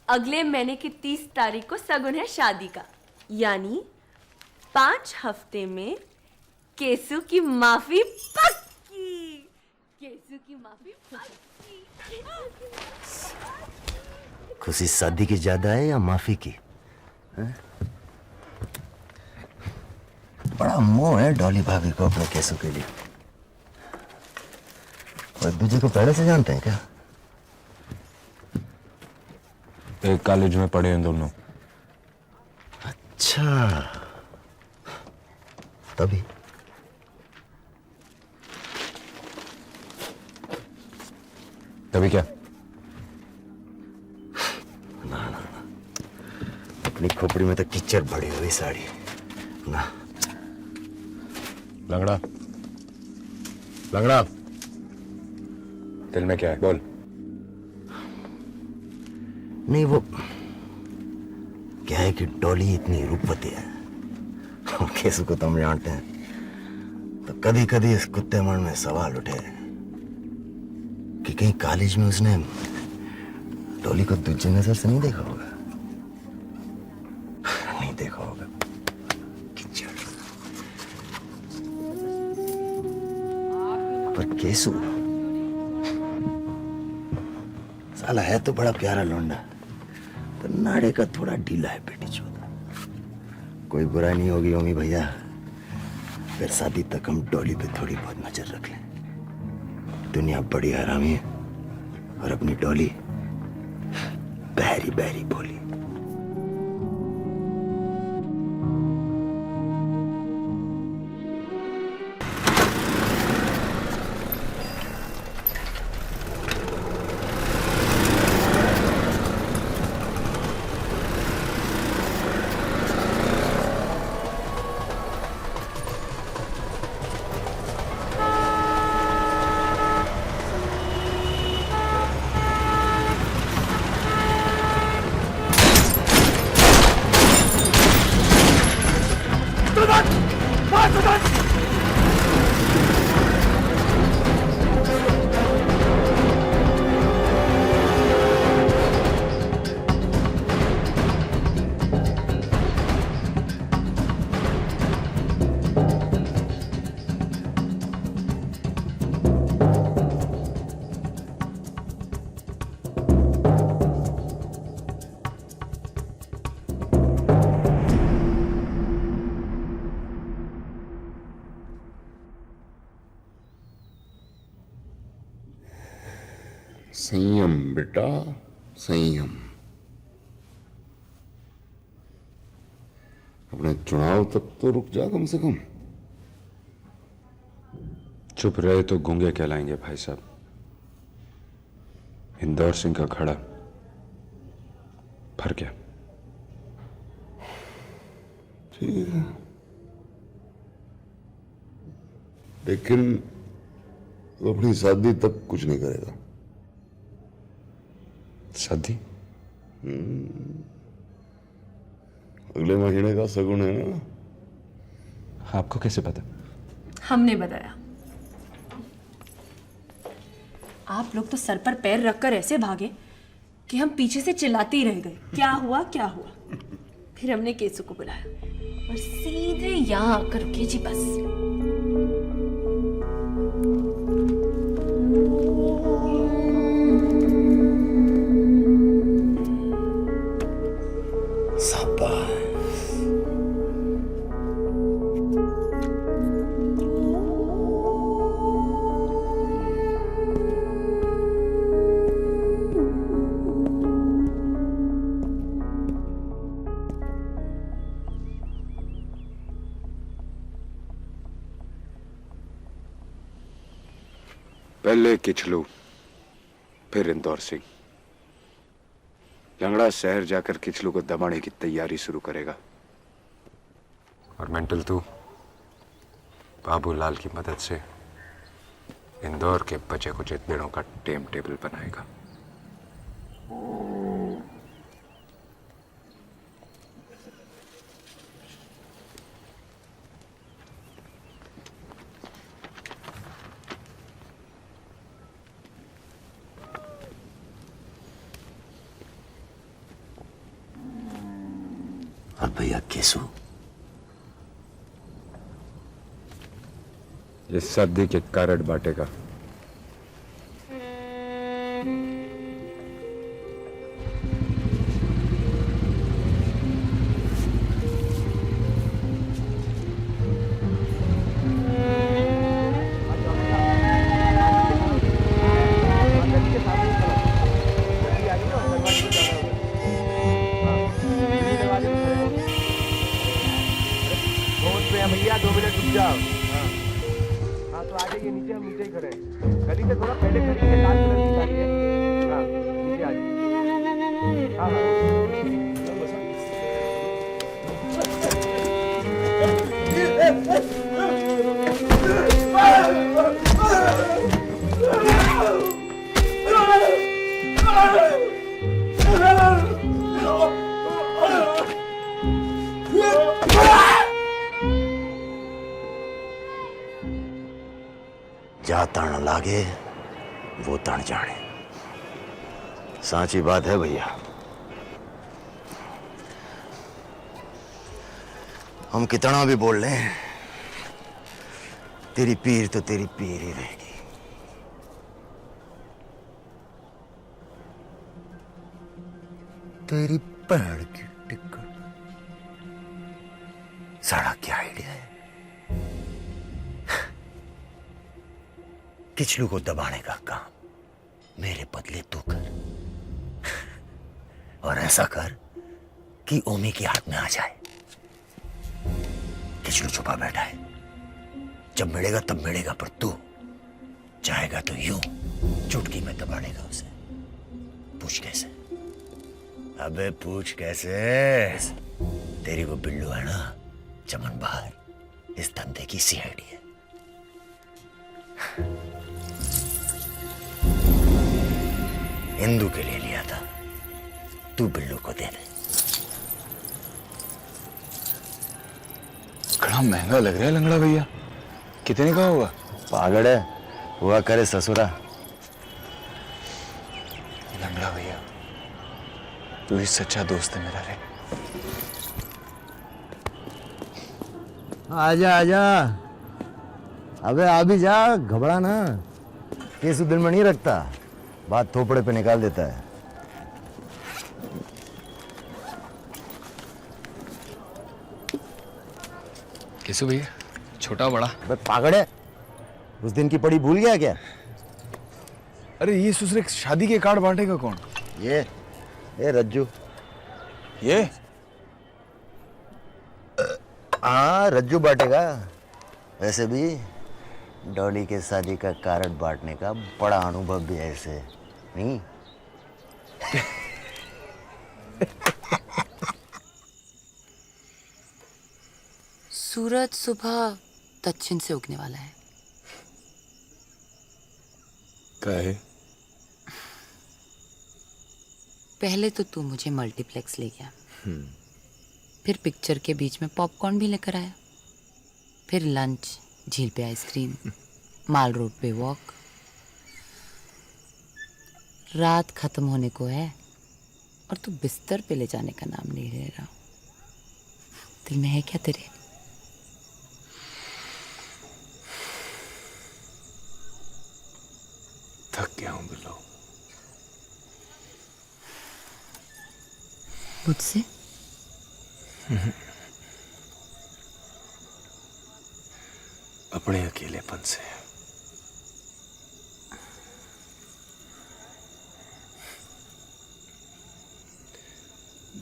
अगले महीने की 30 तारीख को सगुन है शादी का, यानी 5 हफ्ते में केसु की माफी पक्की। केसु की माफी पक्की। खुशी शादी की ज्यादा है या माफी की? बड़ा मोह है डॉली भाभी को अपने केसों के लिए। और एक दूसरे को पहले से जानते हैं क्या? एक कॉलेज में पढ़े हैं दोनों। अच्छा, तभी क्या? ना, अपनी खोपड़ी में तो कीचड़ भरी हुई साड़ी ना। लंगड़ा दिल में क्या है बोल। नहीं, वो क्या है कि डॉली इतनी रूपवती है, केसु को तुम जानते हैं, तो कभी कभी इस कुत्ते मन में सवाल उठे कि कहीं कॉलेज में उसने डॉली को दूसरी नजर से नहीं देखा होगा। नहीं देखा होगा। पर केसु साला है तो बड़ा प्यारा लौंडा, तो नाड़े का थोड़ा ढीला है बेटी चौथा। कोई बुराई नहीं होगी ओमी भैया, फिर शादी तक हम डॉली पे थोड़ी बहुत नजर रख लें। दुनिया बड़ी हरामी है और अपनी डॉली बहरी बहरी बोली। संयम बेटा, संयम। अपने चुनाव तक तो रुक जा कम से कम। चुप रहे तो गूंगे कहलाएंगे भाई साहब। इंदौर सिंह का खड़ा भर गया। ठीक है, लेकिन तो अपनी शादी तक कुछ नहीं करेगा। शादी? अगले महीने का शगुन है ना। आपको कैसे पता? हमने बताया। आप लोग तो सर पर पैर रखकर ऐसे भागे कि हम पीछे से चिल्लाते ही रह गए, क्या हुआ क्या हुआ। फिर हमने केसु को बुलाया और सीधे यहाँ आकर रुके जी बस। पहले किचलू, फिर इंदौर सिंह। लंगड़ा शहर जाकर किचलू को दबाने की तैयारी शुरू करेगा। और मेंटल तू बाबूलाल की मदद से इंदौर के बचे कुछ दिनों का टाइम टेबल बनाएगा। और भैया केसु, ये शादी के कारण बांटेगा। भैया 2 मिनट रुक जाओ। हाँ तो आ जाइए नीचे, हम नीचे ही खड़े हैं। गली से थोड़ा पहले खड़ी है, लाल कलर की गाड़ी है। हाँ नीचे आ जाइए। हाँ जा तण लागे वो तण जाने। सांची बात है भैया। हम कितना भी बोल लें, तेरी पीर तो तेरी पीर ही रहेगी। तेरी पैर की टिक्कर। साड़ा क्या आइडिया है? किचलू को दबाने का काम मेरे बदले तू कर। और ऐसा कर कि ओमी के हाथ में आ जाए। किचलू छुपा बैठा है, जब मिलेगा तब मिलेगा, पर तू चाहेगा तो यूं चुटकी में दबा लेगा उसे। पूछ कैसे? अबे पूछ कैसे? तेरी वो बिल्लू है ना, चमन बहार, इस धंधे की सीआईडी है। हिंदू के लिए लिया था, तू बिल्लू को दे दे। बड़ा महंगा लग रहा है लंगड़ा भैया, कितने का होगा? पागल है, हुआ करे ससुरा। लंगड़ा भैया तू ही सच्चा दोस्त है मेरा रे। आजा आजा, अबे आ भी जा, घबरा ना। केसु दिल में नहीं रखता, बात थोपड़े पे निकाल देता है। केसु भैया, छोटा बड़ा? अबे पागल है, उस दिन की पड़ी भूल गया क्या? अरे ये ससुरे शादी के कार्ड बांटेगा कौन? ये रज्जू। ये हाँ, रज्जू बांटेगा। वैसे भी डॉली के शादी का कार्ड बांटने का बड़ा अनुभव भी है इसे, नहीं? सूरज सुबह दक्षिण से उगने वाला है। क्या है? पहले तो तू मुझे मल्टीप्लेक्स ले गया, फिर पिक्चर के बीच में पॉपकॉर्न भी लेकर आया, फिर लंच, झील पे आइसक्रीम, माल रोड पे वॉक। रात खत्म होने को है और तू बिस्तर पे ले जाने का नाम नहीं ले रहा। दिल में है क्या तेरे? थक गया हूं बिल्लो। मुझसे? अपने अकेलेपन से।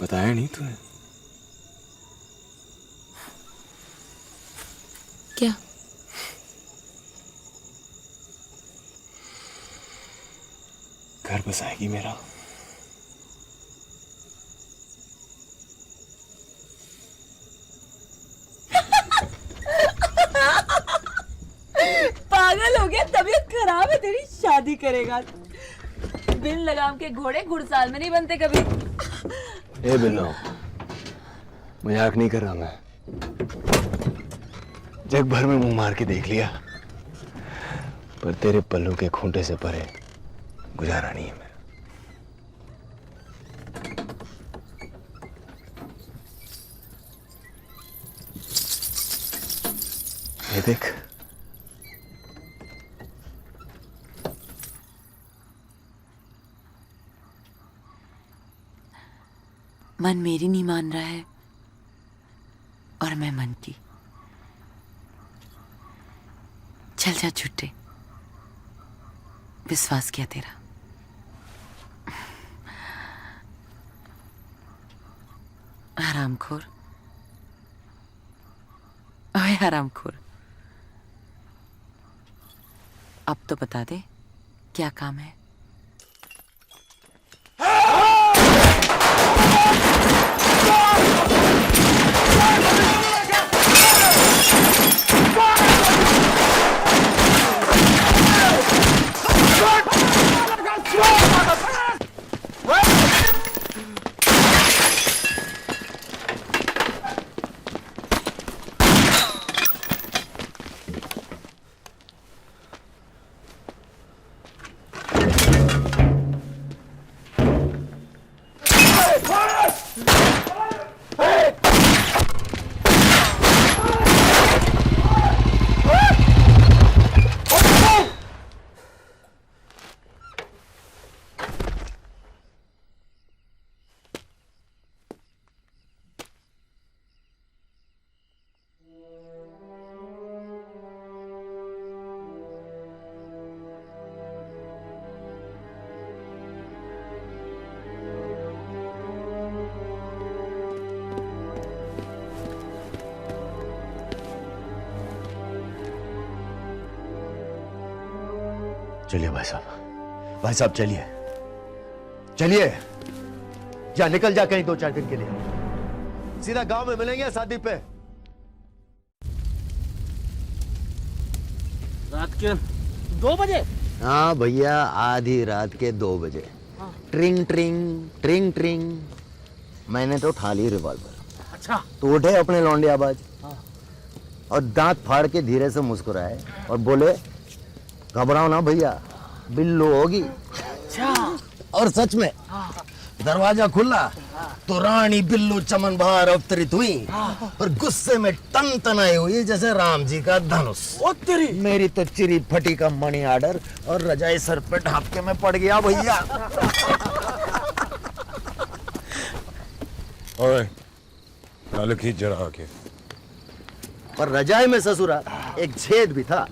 बताया नहीं तूने? क्या? घर बसाएगी मेरा? पागल हो गया, तबीयत खराब है तेरी, शादी करेगा? बिन लगाम के घोड़े घुड़साल में नहीं बनते कभी। ए बिल्लो, मजाक नहीं कर रहा मैं। जग भर में मुंह मार के देख लिया, पर तेरे पल्लू के खूंटे से परे गुजारा नहीं है मेरा। ये देख, मन मेरी नहीं मान रहा है और मैं मन की। चल जा छुट्टे, विश्वास किया तेरा। हरामखोर, ओए हरामखोर, अब तो बता दे क्या काम है? चलिए भाई साहब चलिए चलिए। जा निकल जा कहीं 2-4 दिन के लिए, सीधा गांव में मिलेंगे शादी पे। रात के 2 बजे? हाँ भैया, आधी रात के 2 बजे। ट्रिंग ट्रिंग ट्रिंग ट्रिंग। मैंने तो उठा ली रिवॉल्वर। अच्छा। तो उठे अपने लौंडे आवाज और दांत फाड़ के धीरे से मुस्कुराए और बोले, घबराओ ना भैया, बिल्लू होगी। अच्छा। और सच में दरवाजा खुला तो रानी बिल्लू चमन बाहर अवतरित हुई और गुस्से में टन टनाई हुई जैसे राम जी का धनुष। ओ तेरी! मेरी तो चिरी फटी का मनी आर्डर और रजाई सर पे ढाप के मैं पड़ गया भैया। ओए, नाले खींच जरा आके। पर रजाई में ससुरा एक छेद भी था।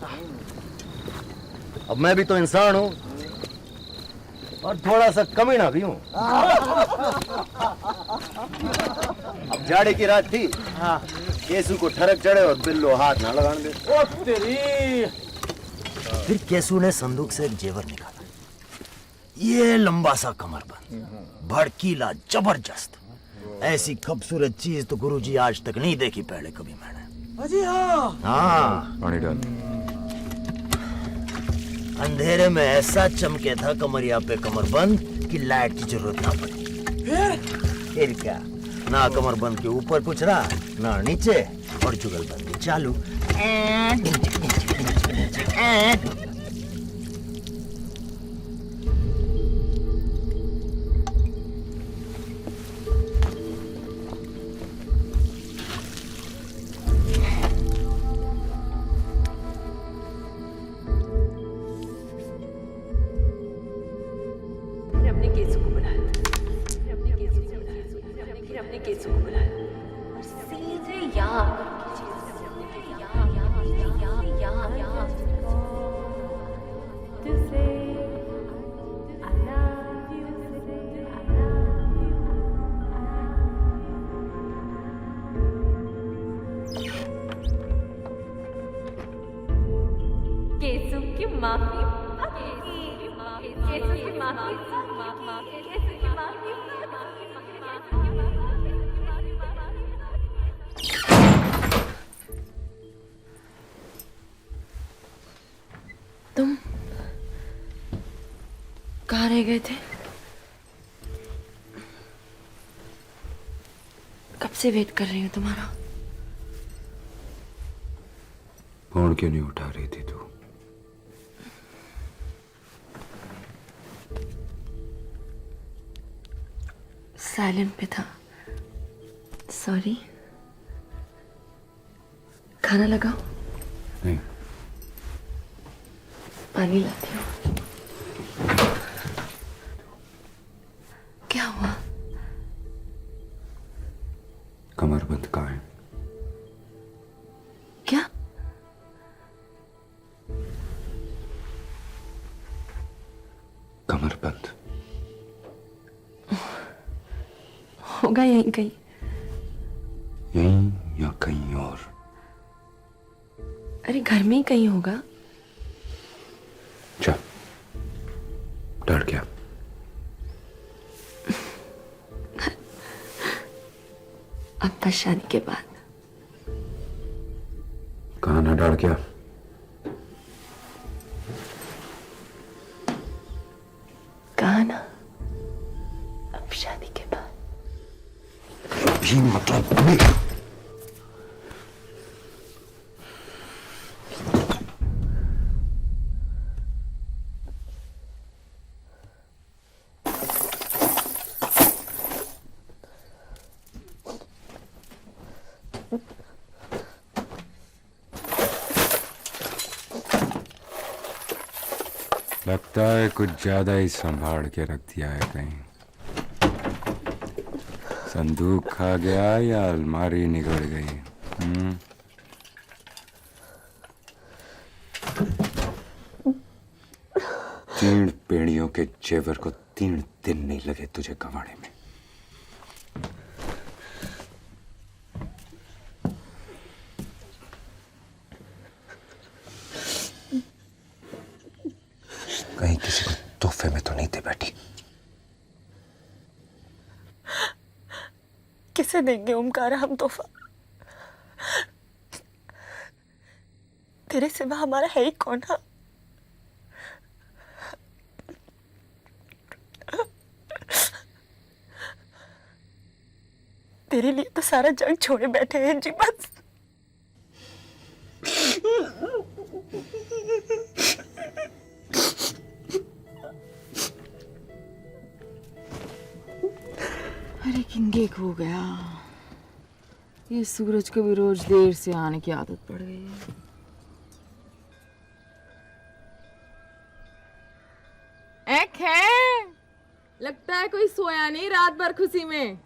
अब मैं भी तो इंसान हूं और थोड़ा सा कमीना भी हूं। अब जाड़े की रात थी, केसू को ठरक चढ़े और बिल्लो हाथ ना लगाने दे। ओ तेरी! फिर केसू ने संदूक से एक जेवर निकाला। ये लंबा सा कमरबंद, भड़कीला, जबरदस्त। ऐसी खूबसूरत चीज तो गुरुजी आज तक नहीं देखी पहले कभी मैंने। अजी हाँ। हाँ। पानी डाल। अंधेरे में ऐसा चमके था कमरिया पे कमरबंद कि लाइट की जरूरत ना पड़ी। फिर क्या, ना कमरबंद के ऊपर कुछ रहा ना नीचे, और जुगलबंदी चालू। केसू की माफी, केसू की माफी, केसू की माफी। तुम कहाँ रह गए थे? कब से वेट कर रही हूँ तुम्हारा। फोन क्यों नहीं उठा रही थी तू? साइलेंट पे था, सॉरी। खाना लगाओ? नहीं। पानी लाती हूँ। क्या हुआ? कमरबंद कहाँ है? क्या? कमरबंद होगा यहीं कहीं। यहीं या कहीं और? अरे घर में ही कहीं होगा। चल, डर गया? अब बस शादी के बाद। कहाँ ना डर गया? कहा ना, अब शादी के बाद। भी मतलब अभी। लगता है कुछ ज्यादा ही संभाल के रख दिया है कहीं। संदूक खा गया या अलमारी निगल गई? तीन पेड़ियों के जेवर को 3 दिन नहीं लगे तुझे गंवाने में। कहीं किसी को तोहफे में तो नहीं दे बैठी? किसे देंगे ओमकारा हम तोहफा? तेरे सिवा हमारा है ही कौन? हाँ, तेरे लिए तो सारा जंग छोड़े बैठे हैं जी बस। अरे किंगे खो गया। ये सूरज को भी रोज देर से आने की आदत पड़ गई है। एक है, लगता है कोई सोया नहीं रात भर खुशी में।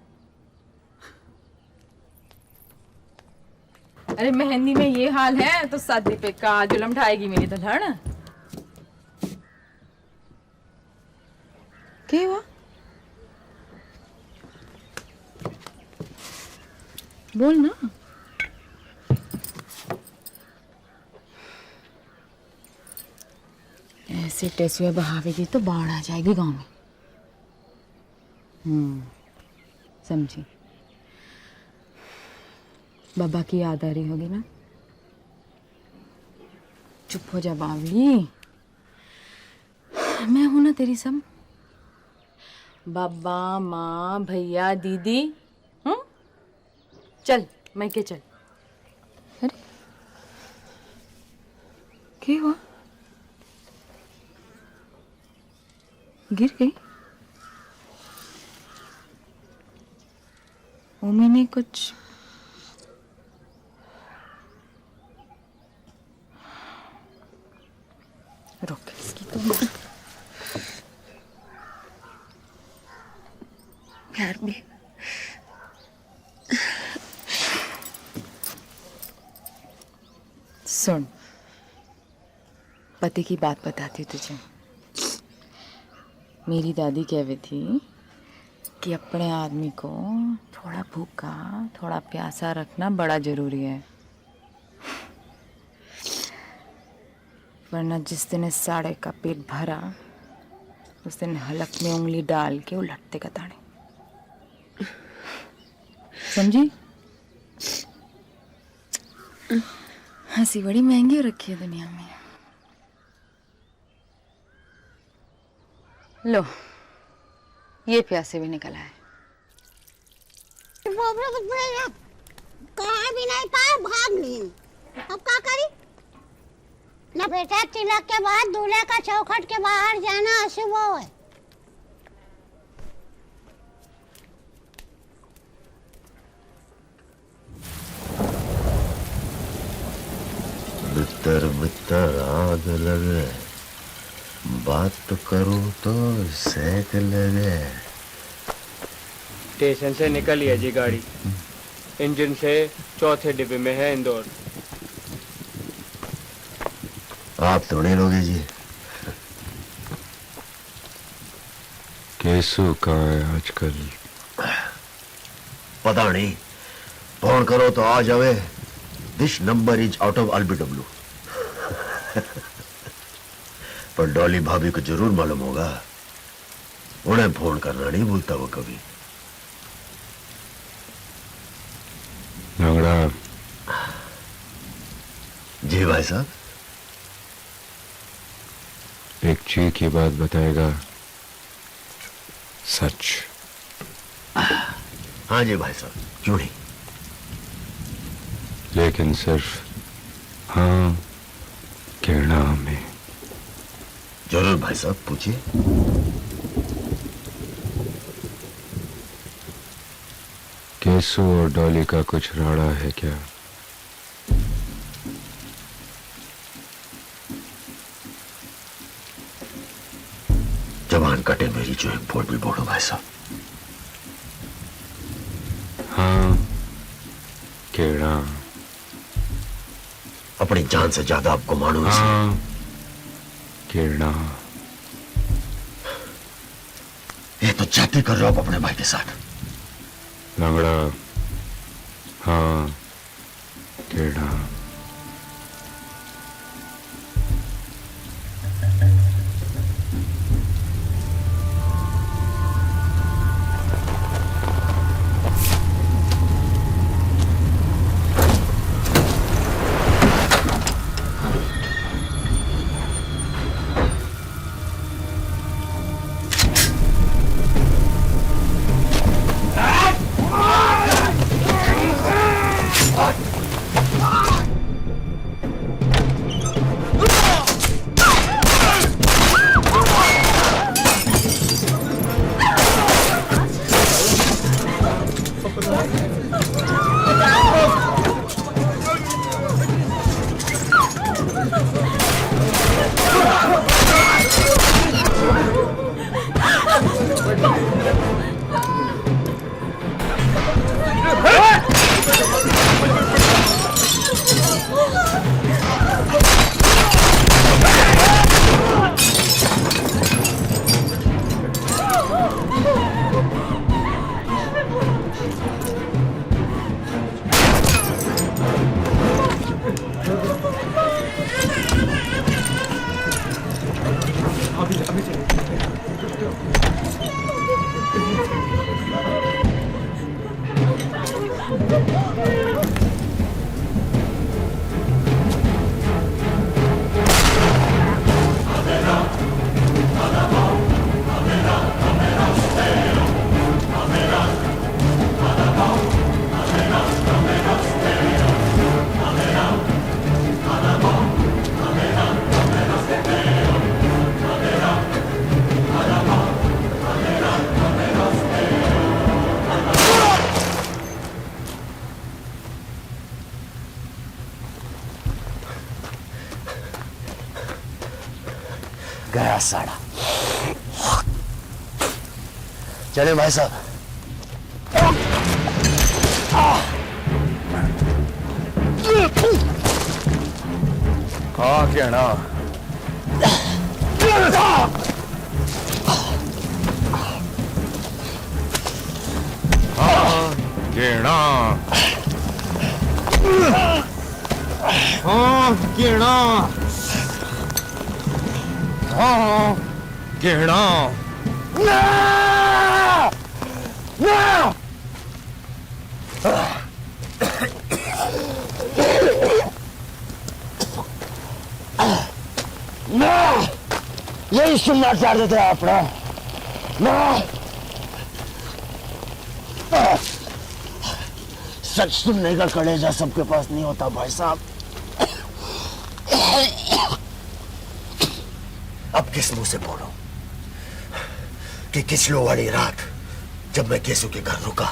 अरे मेहंदी में ये हाल है तो शादी पे का जुलम ढाएगी मेरी दुल्हन। क्या हुआ? बोल ना। ऐसे टेसुए बहावेगी तो बाढ़ आ जाएगी गांव में। समझी। बाबा की याद आ रही होगी ना? चुप हो जा बावली, मैं हूं ना तेरी सब। बाबा, माँ, भैया, दीदी। चल मैं के चल। अरे क्या हुआ? गिर गई? ओमी ने कुछ रोक इसकी तो यार भी। सुन, पति की बात बताती तुझे। मेरी दादी कह रही थी कि अपने आदमी को थोड़ा भूखा थोड़ा प्यासा रखना बड़ा जरूरी है, वरना जिस दिन इस साड़े का पेट भरा उस दिन हलक में उंगली डाल के उलटते कताड़े। समझी? हंसी बड़ी महंगी रखी है दुनिया में। लो, ये प्यासे भी निकल आए। कहाँ भी नहीं पाए, भाग ली। अब क्या करी? ना बेटा, तिलक के बाद दूल्हे का चौखट के बाहर जाना अशुभ है। बितर बितर आग लगे, बात तो करो तो सेक लगे। स्टेशन से निकली है जी गाड़ी, इंजन से चौथे डिब्बे में है इंदौर। आप तो नहीं लोगे जी। केसु का है आजकल? पता नहीं, फोन करो तो आ जावे। This number is out of LBW। पर डॉली भाभी को जरूर मालूम होगा, उन्हें फोन करना नहीं भूलता वो कभी। लंगड़ा जी भाई साहब। एक चीज की बात बताएगा? सच? हाँ जी भाई साहब, क्यों नहीं। लेकिन सिर्फ हाँ कहना में। जरूर भाई साहब, पूछिए। केसु और डॉली का कुछ राड़ा है क्या? जवान कटे मेरी जो एक बोल भी बोलो भाई साहब। हाँ केड़ा? अपनी जान से ज्यादा आपको मालूम है। हाँ केड़ा? ये तो जाति कर रहे हो आप अपने भाई के साथ। लंगड़ा हाँ केड़ा? अभी चलिए। गया साड़ा। चले भाई साहब। हाँ कहना गेणा हाँ गेणा हाँ गेणा यही सुनना चाहते थे आप ना सच सुनने का कलेजा सबके पास नहीं होता भाई साहब। अब किस मुंह से बोलूं कि किचलू वाली रात जब मैं केसू के घर रुका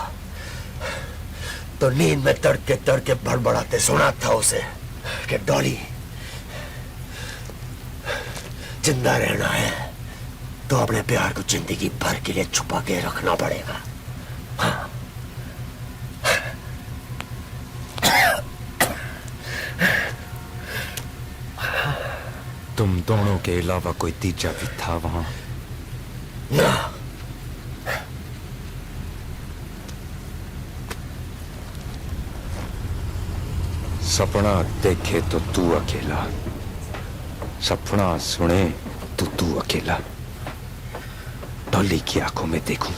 तो नींद में तड़के बड़बड़ाते सुना था उसे कि डॉली जिंदा रहना है तो अपने प्यार को जिंदगी भर के लिए छुपा के रखना पड़ेगा। हाँ। तुम दोनों के अलावा कोई तीजा भी था वहां? ना। सपना देखे तो तू अकेला, सपना सुने तो तू अकेला। डॉली की आंखों में देखूं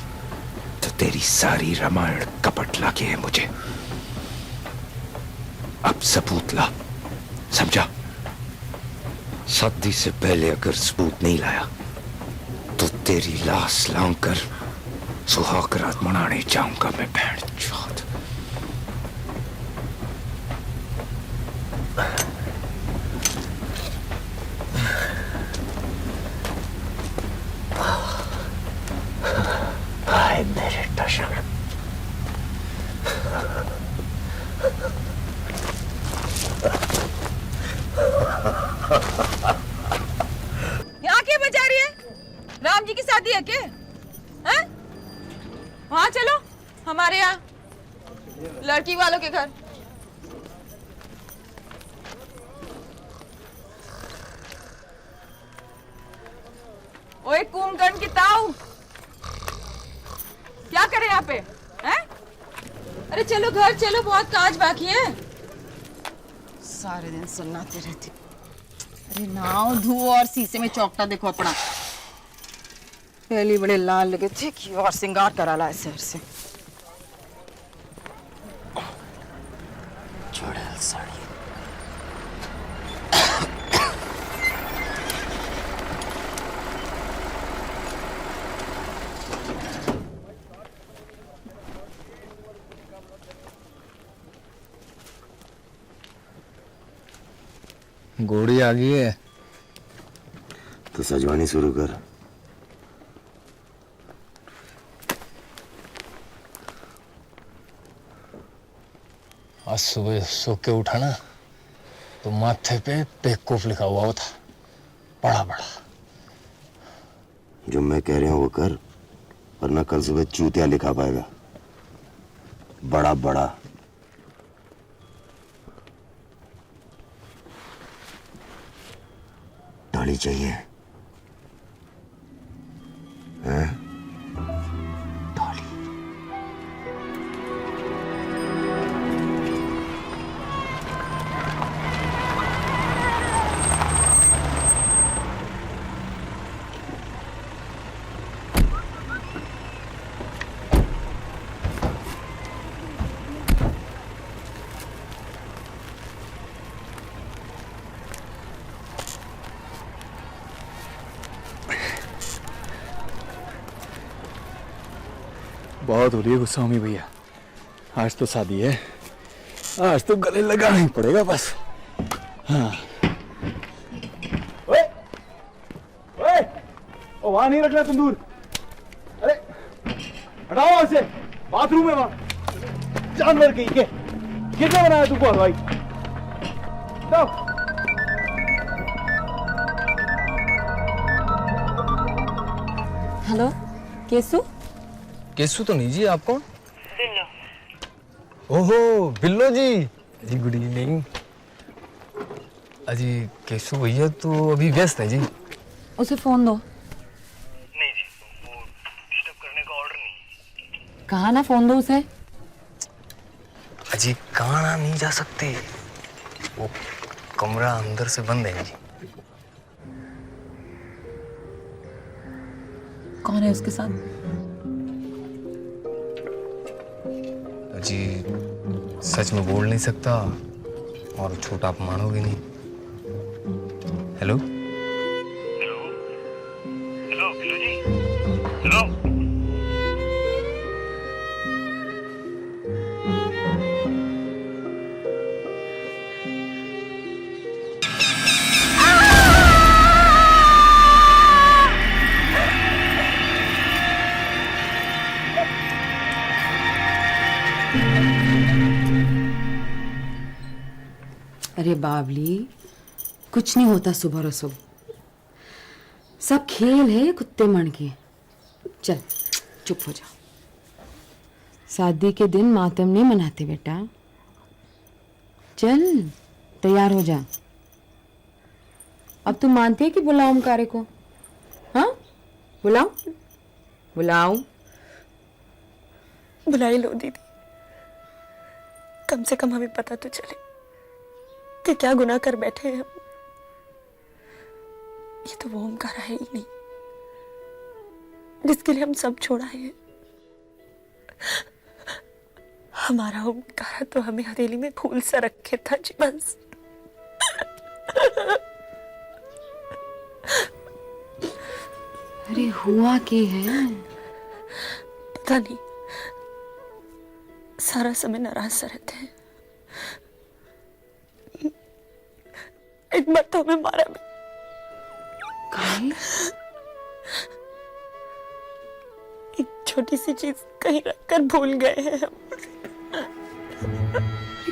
तो तेरी सारी रामायण कपट लागे है मुझे। अब सबूत ला, समझा? शादी से पहले अगर सबूत नहीं लाया तो तेरी लाश लांग कर सुहाग रात मनाने जाऊंगा मैं बहन चौथ। हाय मेरे टशन। यहाँ क्या बजा रही है? राम जी की शादी है क्या? हैं? वहाँ चलो, हमारे यहाँ लड़की वालों के घर। ओए कुंभकर्ण की ताऊ, क्या करे यहाँ पे? हैं? अरे चलो घर चलो, बहुत काज बाकी है। सारे दिन सुनाती रहती। अरे नाव धो और शीशे में चौकटा देखो अपना। पहली बड़े लाल लगे थे कि और सिंगार करा ला शहर से। चुड़ैल साड़ी। घोड़ी आ गई है तो सजवानी शुरू कर। आज सुबह सो के उठा ना तो माथे पे बेवकूफ लिखा हुआ था, बड़ा बड़ा। जो मैं कह रहा हूं वो कर, वरना कल सुबह चूतिया लिखा पाएगा बड़ा बड़ा। डॉली चाहिए हैं? बहुत हो रही है गुस्सा उम्मी भैया। आज तो शादी है, आज तो गले लगाना ही पड़ेगा बस। हाँ ओए, ओए, ओ वहां नहीं रखना तंदूर। अरे हटाओ वहां से, बाथरूम है वहां। जानवर कहीं के किसने बनाया तुमको हलवाई? जाओ। हेलो केसु? केसु तो नहीं जी, आप कौन? ओहो बिल्लो जी, जी गुड इवनिंग। अजी केसु भैया तो अभी व्यस्त है जी। उसे फोन दो। नहीं जी, वो डिस्टर्ब करने का ऑर्डर नहीं। कहा ना फोन दो उसे। अजी कहाँ नहीं जा सकते, वो कमरा अंदर से बंद है जी। कौन है उसके साथ? जी सच में बोल नहीं सकता और छोटा आप मानोगे नहीं। हेलो हेलो हेलो बिल्लू जी, हेलो। अरे बावली, कुछ नहीं होता सुबह रसो, सब खेल है कुत्ते मण के। चल चुप हो जा। शादी के दिन मातम नहीं मनाते बेटा। चल तैयार हो जा। अब तुम मानती है कि बुलाओ ओमकारे को? हाँ बुलाओ बुलाओ। बुलाई लो दीदी, कम से कम हमें पता तो चले कि क्या गुनाह कर बैठे हैं हम। ये तो वो ओमकारा है ही नहीं जिसके लिए हम सब छोड़ाए हैं। हमारा ओमकारा तो हमें हथेली में फूल सा रखे था जी बस। अरे हुआ क्या है? पता नहीं, सारा समय नाराज सा रहते हैं। एक बार तो हमें मारा भी। एक छोटी सी चीज कहीं रखकर भूल गए हैं हम।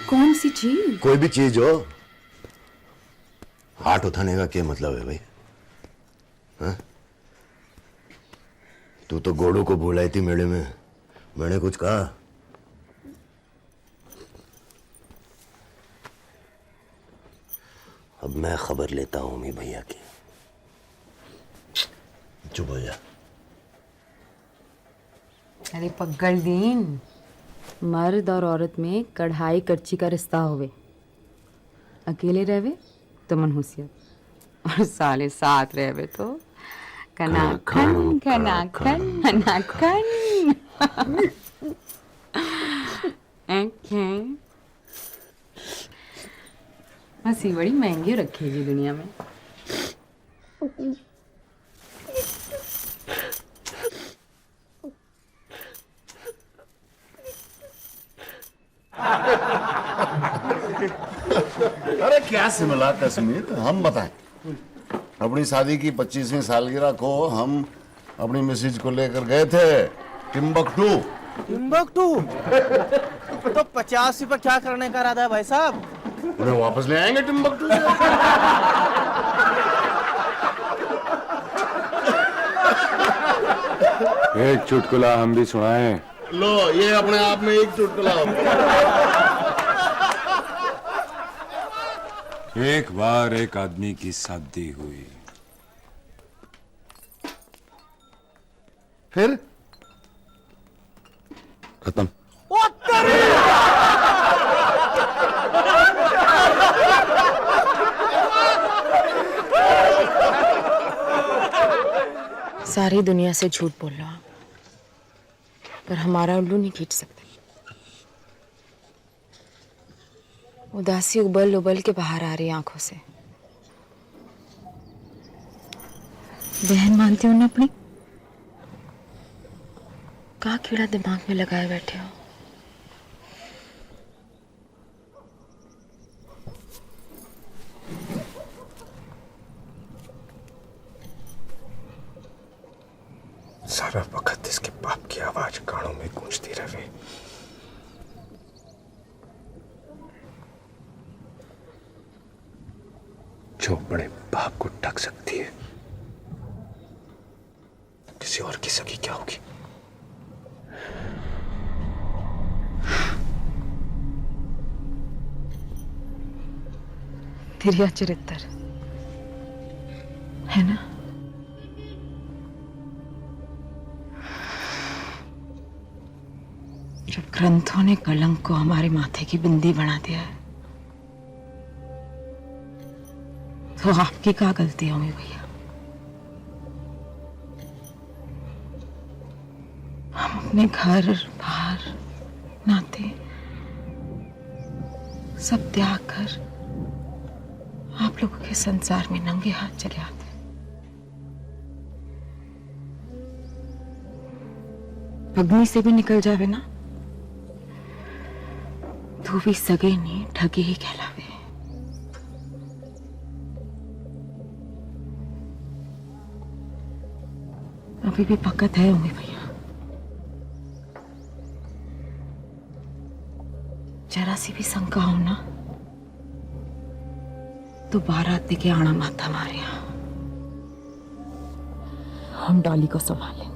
कौन सी चीज? कोई भी चीज हो, हाथ उठाने का क्या मतलब है भाई? हाँ? तू तो गोड़ू को बुलाई थी मेले में, मैंने कुछ कहा? अब मैं खबर लेता हूं मी भैया की। चुप हो जा। अरे पगल दीन, मर्द और औरत में कढ़ाई करची का रिश्ता होवे। अकेले रहवे तो मनहूसियत, और साले साथ रहवे तो कनाखन कनाखन कनाखन। हंसी बड़ी महंगी रखेगी दुनिया में। अरे क्या सिमला कश्मीर, हम बताएं। अपनी शादी की 25वीं सालगिरह को हम अपनी मिसेज को लेकर गए थे टिम्बकटू। टिम्बकटू? तो 50 रुपये क्या करने का इरादा है भाई साहब? उन्हें वापस ले आएंगे टिम्बकटू से। एक चुटकुला हम भी सुनाएं। लो ये अपने आप में एक चुटकुला हो गया। एक बार एक आदमी की शादी हुई। फिर खत्म। सारी दुनिया से झूठ बोल रहा, पर हमारा उल्लू नहीं खींच सकते। उदासी उबल उबल के बाहर आ रही आंखों से। बहन मानती हूँ ना अपनी? कहाँ कीड़ा दिमाग में लगाए बैठे हो? सारा वक्त इसके बाप की आवाज कानों में गूंजती रहे। जो बड़े बाप को ठग सकती है, किसी और की सगी क्या होगी? तिरिया चरित्र है ना? जब ग्रंथों ने कलंक को हमारे माथे की बिंदी बना दिया है, तो आपकी क्या गलती होगी भैया? हम अपने घर बार नाते सब त्याग कर आप लोगों के संसार में नंगे हाथ चले आते। पगनी से भी निकल जावे ना तो भी सगे नहीं ठगे ही कहलावे। अभी भी पकत है उम्मी भैया, जरा सी भी शंका हो ना तो बारात देके आना माथा मारे। हम डॉली को संभाल लेंगे।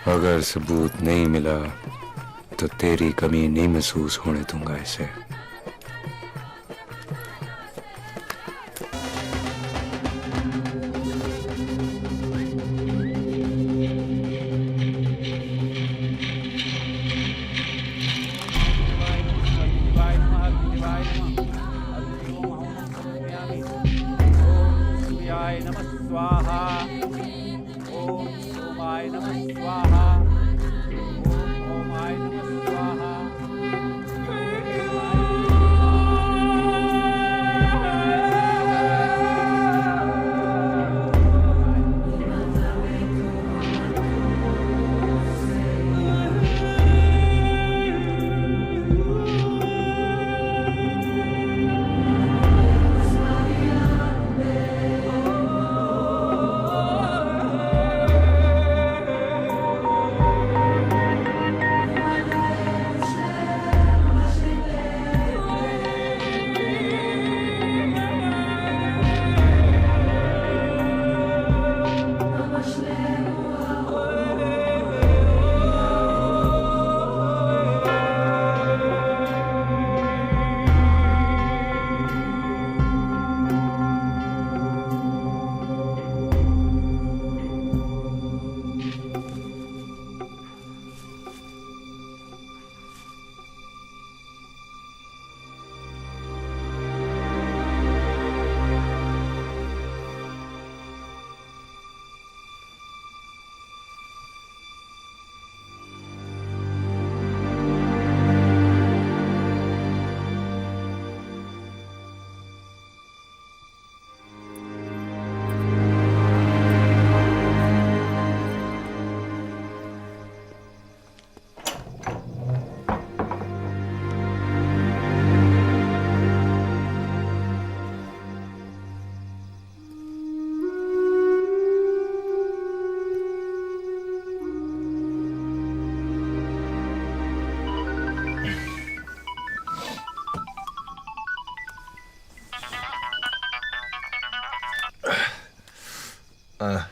अगर सबूत नहीं मिला तो तेरी कमी नहीं महसूस होने दूंगा इसे।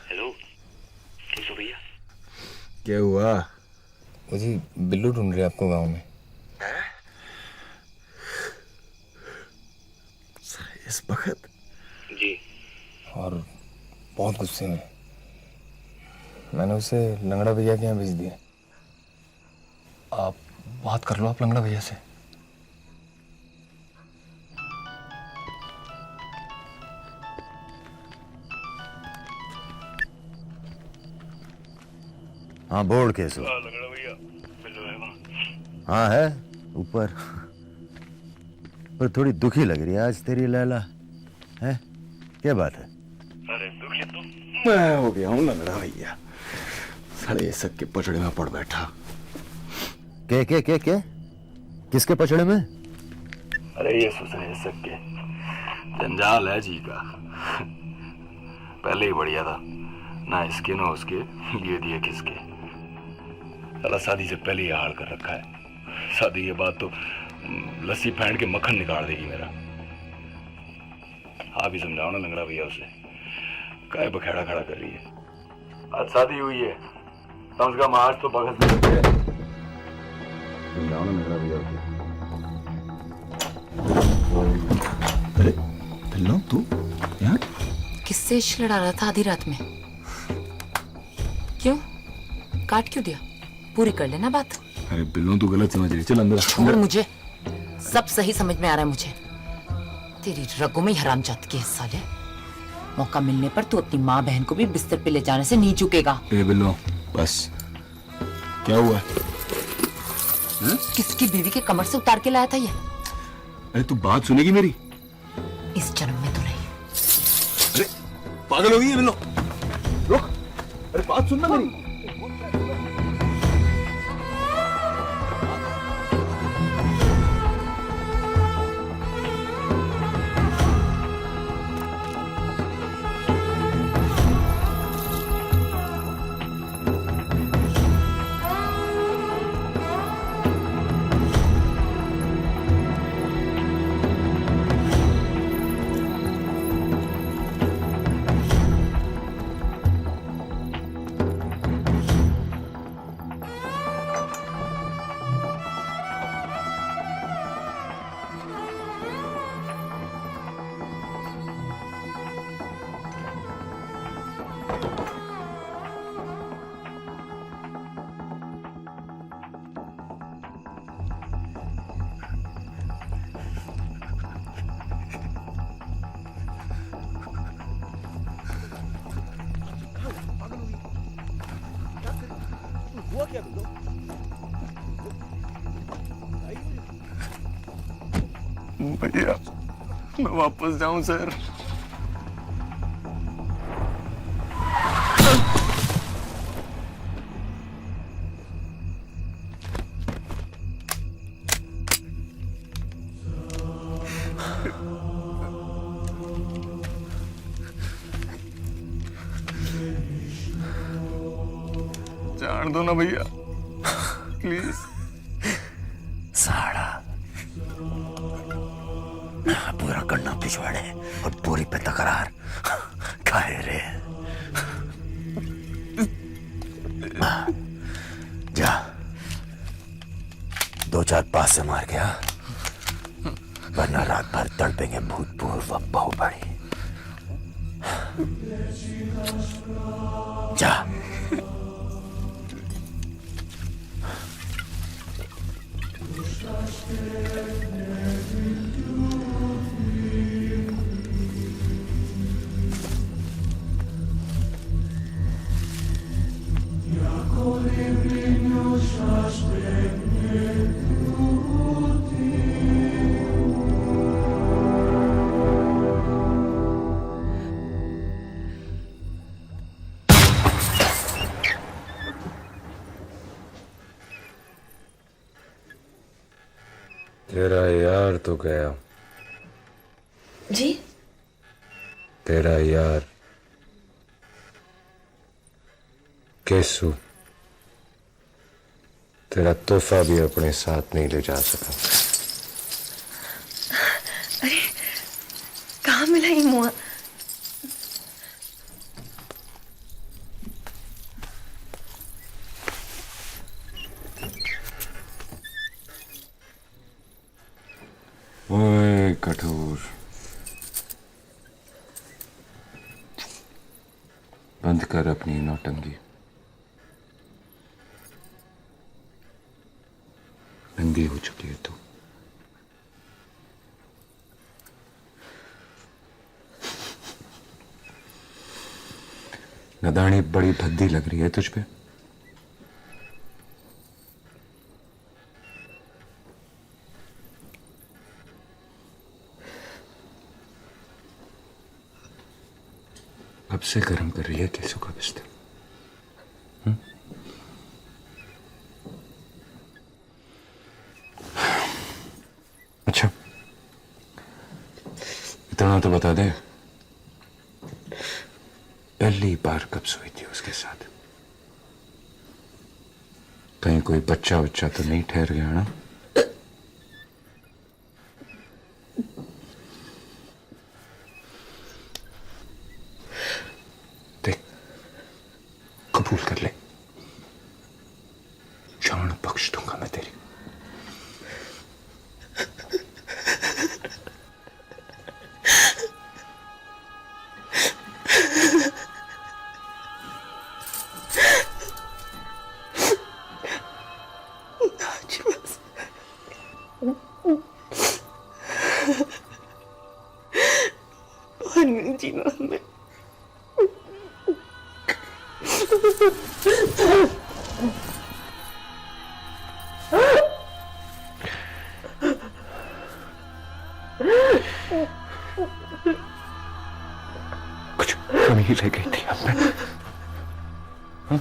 हेलो, कैसे हो भैया? क्या हुआ? मुझे बिल्लू ढूंढ रहे आपको गांव में। इस वक्त? जी, और बहुत गुस्से में। मैंने उसे लंगड़ा भैया के यहाँ भेज दिया। बात कर लो आप लंगड़ा भैया से। हाँ बोर्ड केसो। हाँ है ऊपर, पर थोड़ी दुखी लग रही है आज तेरी लैला। है क्या बात है? अरे दुखी तो मैं हो गया हूँ लंगड़ा भैया, साले सब के पचड़े में पड़ बैठा। के किसके पचड़े में? अरे ये सुसरे सबके जंजाल है जी का। पहले ही बढ़िया था, ना इसके ना उसके लिए दिए किसके। साला शादी से पहले ही हाल कर रखा है, शादी के बाद तो लस्सी फेंट के मक्खन निकाल देगी मेरा। आप ही समझाओ ना लंगड़ा भैया उसे, काय बखेड़ा खड़ा कर रही है। आज शादी हुई है, कम से कम आज तो बगल से समझाओ ना लंगड़ा भैया उसे। अरे बिल्लो तू यहाँ किससे इश्क लड़ा रहा था आधी रात में? क्यों काट क्यों दिया? पूरी कर लेना बात। अरे बिल्लो तू गलत समझ रही, चल अंदर। छोड़ मुझे, सब सही समझ में आ रहा है मुझे। तेरी रगों में हरामजादी के हिस्सा ले। मौका मिलने पर तू अपनी माँ बहन को भी बिस्तर पे ले जाने से नहीं चुकेगा। ए बिल्लो बस, क्या हुआ? किसकी बीवी के कमर से उतार के लाया था ये? अरे तू बात सुनेगी मेरी? इस जन्म में तो नहीं। अरे पागल हो गई है बिल्लो, रुक। अरे बात सुनना मेरी। हुआ क्या बिल्लो? भैया मैं वापस जाऊं सर? जान दो ना भैया प्लीज। साड़ा पूरा करना पिछवाड़े और पूरी पे तकरार खाए रे। जा 2-4 पास से मार गया, वरना रात भर तड़पेंगे भूतपूर्व बहु बड़ी। जा तेरा यार तो गया जी। तेरा यार केसु तेरा तोहफा भी अपने साथ नहीं ले जा सका। अरे कहाँ मिला ये मुआ? ओए कठोर, बंद कर अपनी नौटंकी, नंगी हो चुकी है तू। नदानी बड़ी भद्दी लग रही है तुझ पे। कब से गर्म कर रही है केसों का बिस्तर? अच्छा, इतना तो बता दे, पहली बार कब सोई थी उसके साथ? कहीं कोई बच्चा बच्चा तो नहीं ठहर गया ना? देख, कबूल कर ले, जान बख्श दूंगा मैं तेरी। जीना हमें। कुछ कमी रह गई थी अब में। हाँ?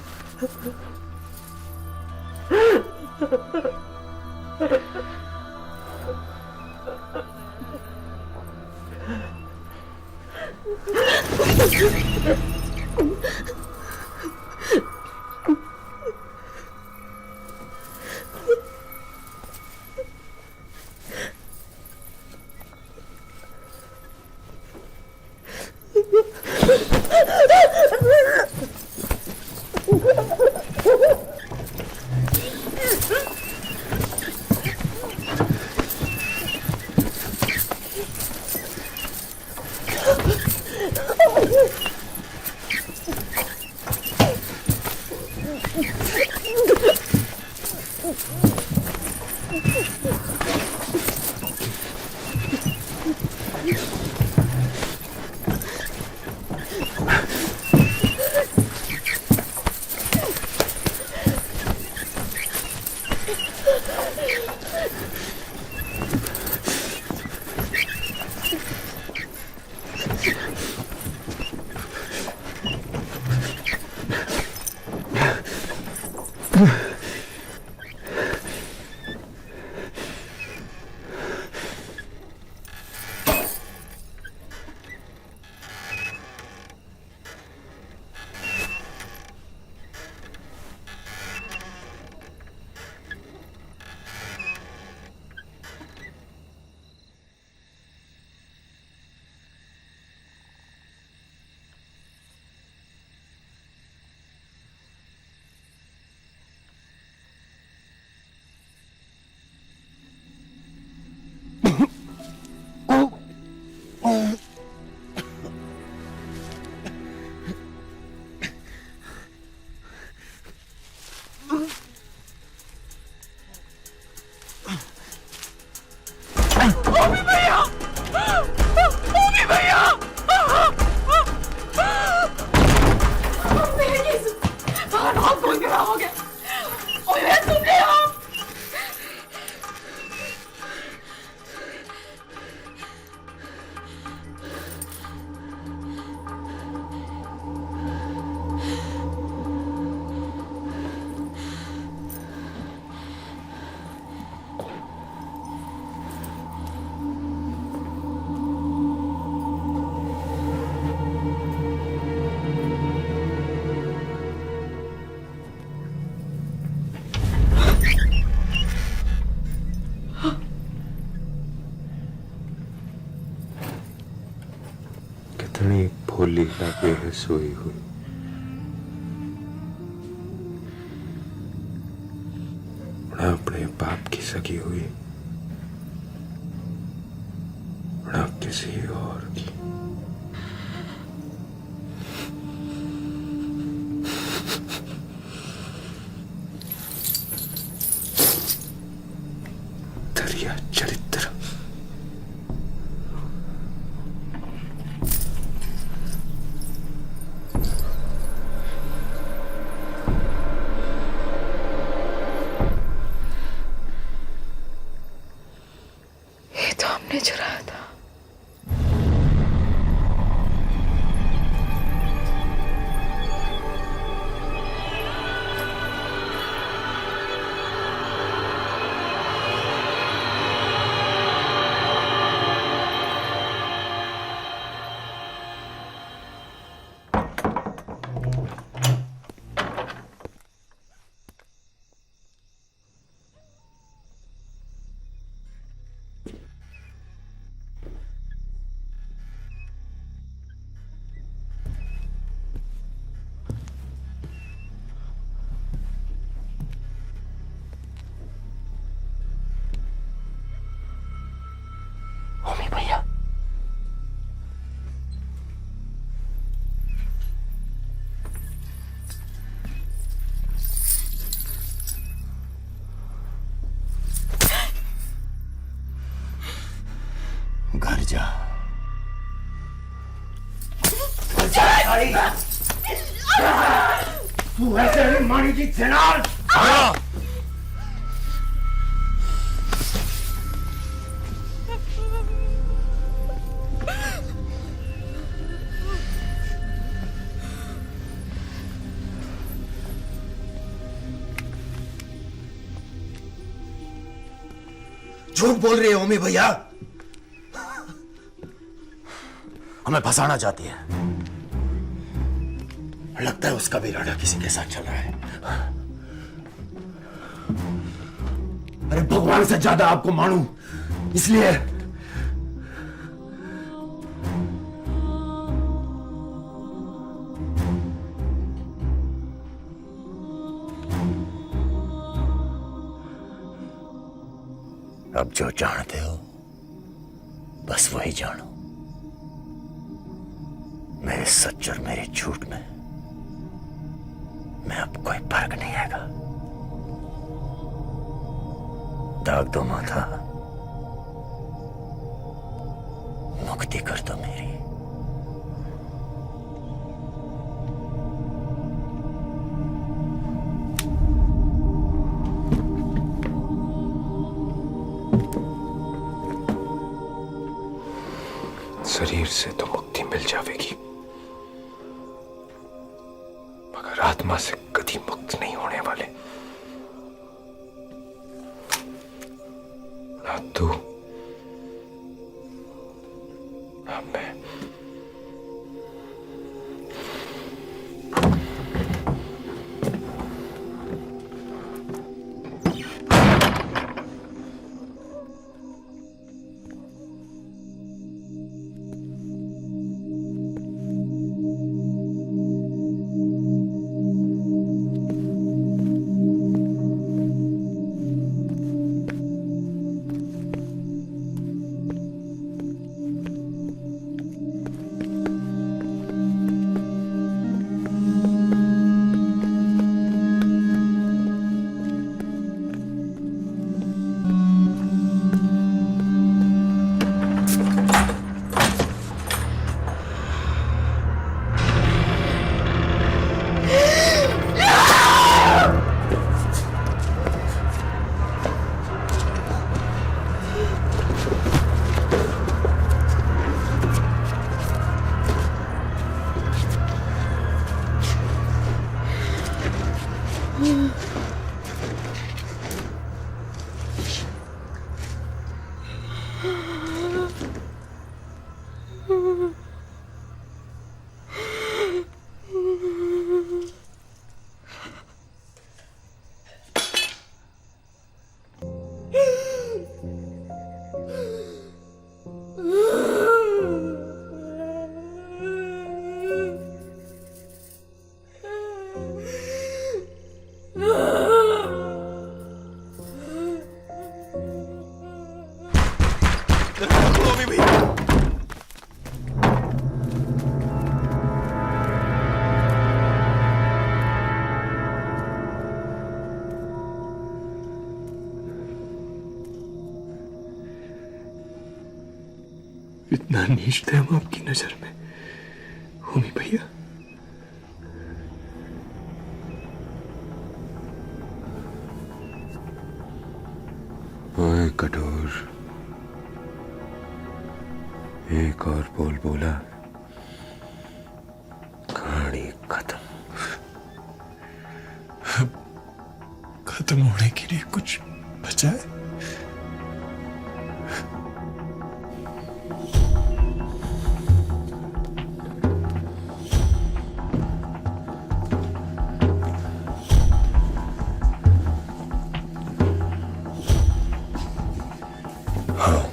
कितनी भोली लगे है सोई हुई। बड़ा अपने बाप की सगी हुई, बड़ा किसी और की। चुराया था? ओमी भैया, घर जा। तू ऐसे नहीं मानी की जनाल। झूठ बोल रही है ओमी भैया। हमें फंसाना चाहती है। लगता है उसका भी इरादा किसी के साथ चल रहा है। अरे भगवान से ज्यादा आपको मानूं, इसलिए अब जो जानते हो बस वही जानो। मेरे सच और मेरे झूठ में मैं अब कोई फर्क नहीं आएगा। दाग दो माथा, मुक्ति कर दो मेरी। शरीर से तो मुक्ति मिल जाएगी, मगर आत्मा से कभी मुक्त नहीं होने वाले। ना तू ना मैं। इतना नीच थे हम आपकी नजर में होमी भैया? ओए कठोर, एक और बोल बोला, कहानी खत्म। खत्म होने के लिए कुछ बचा है? हाँ,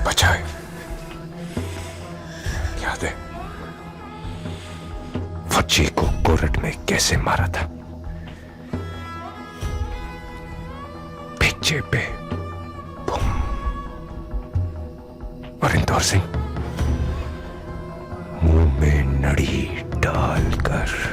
बचा है। याद है फज्जी को कोरट में कैसे मारा था? पिच्चे पे बूम। और इंदौर सिंह मुंह में नड़ी डालकर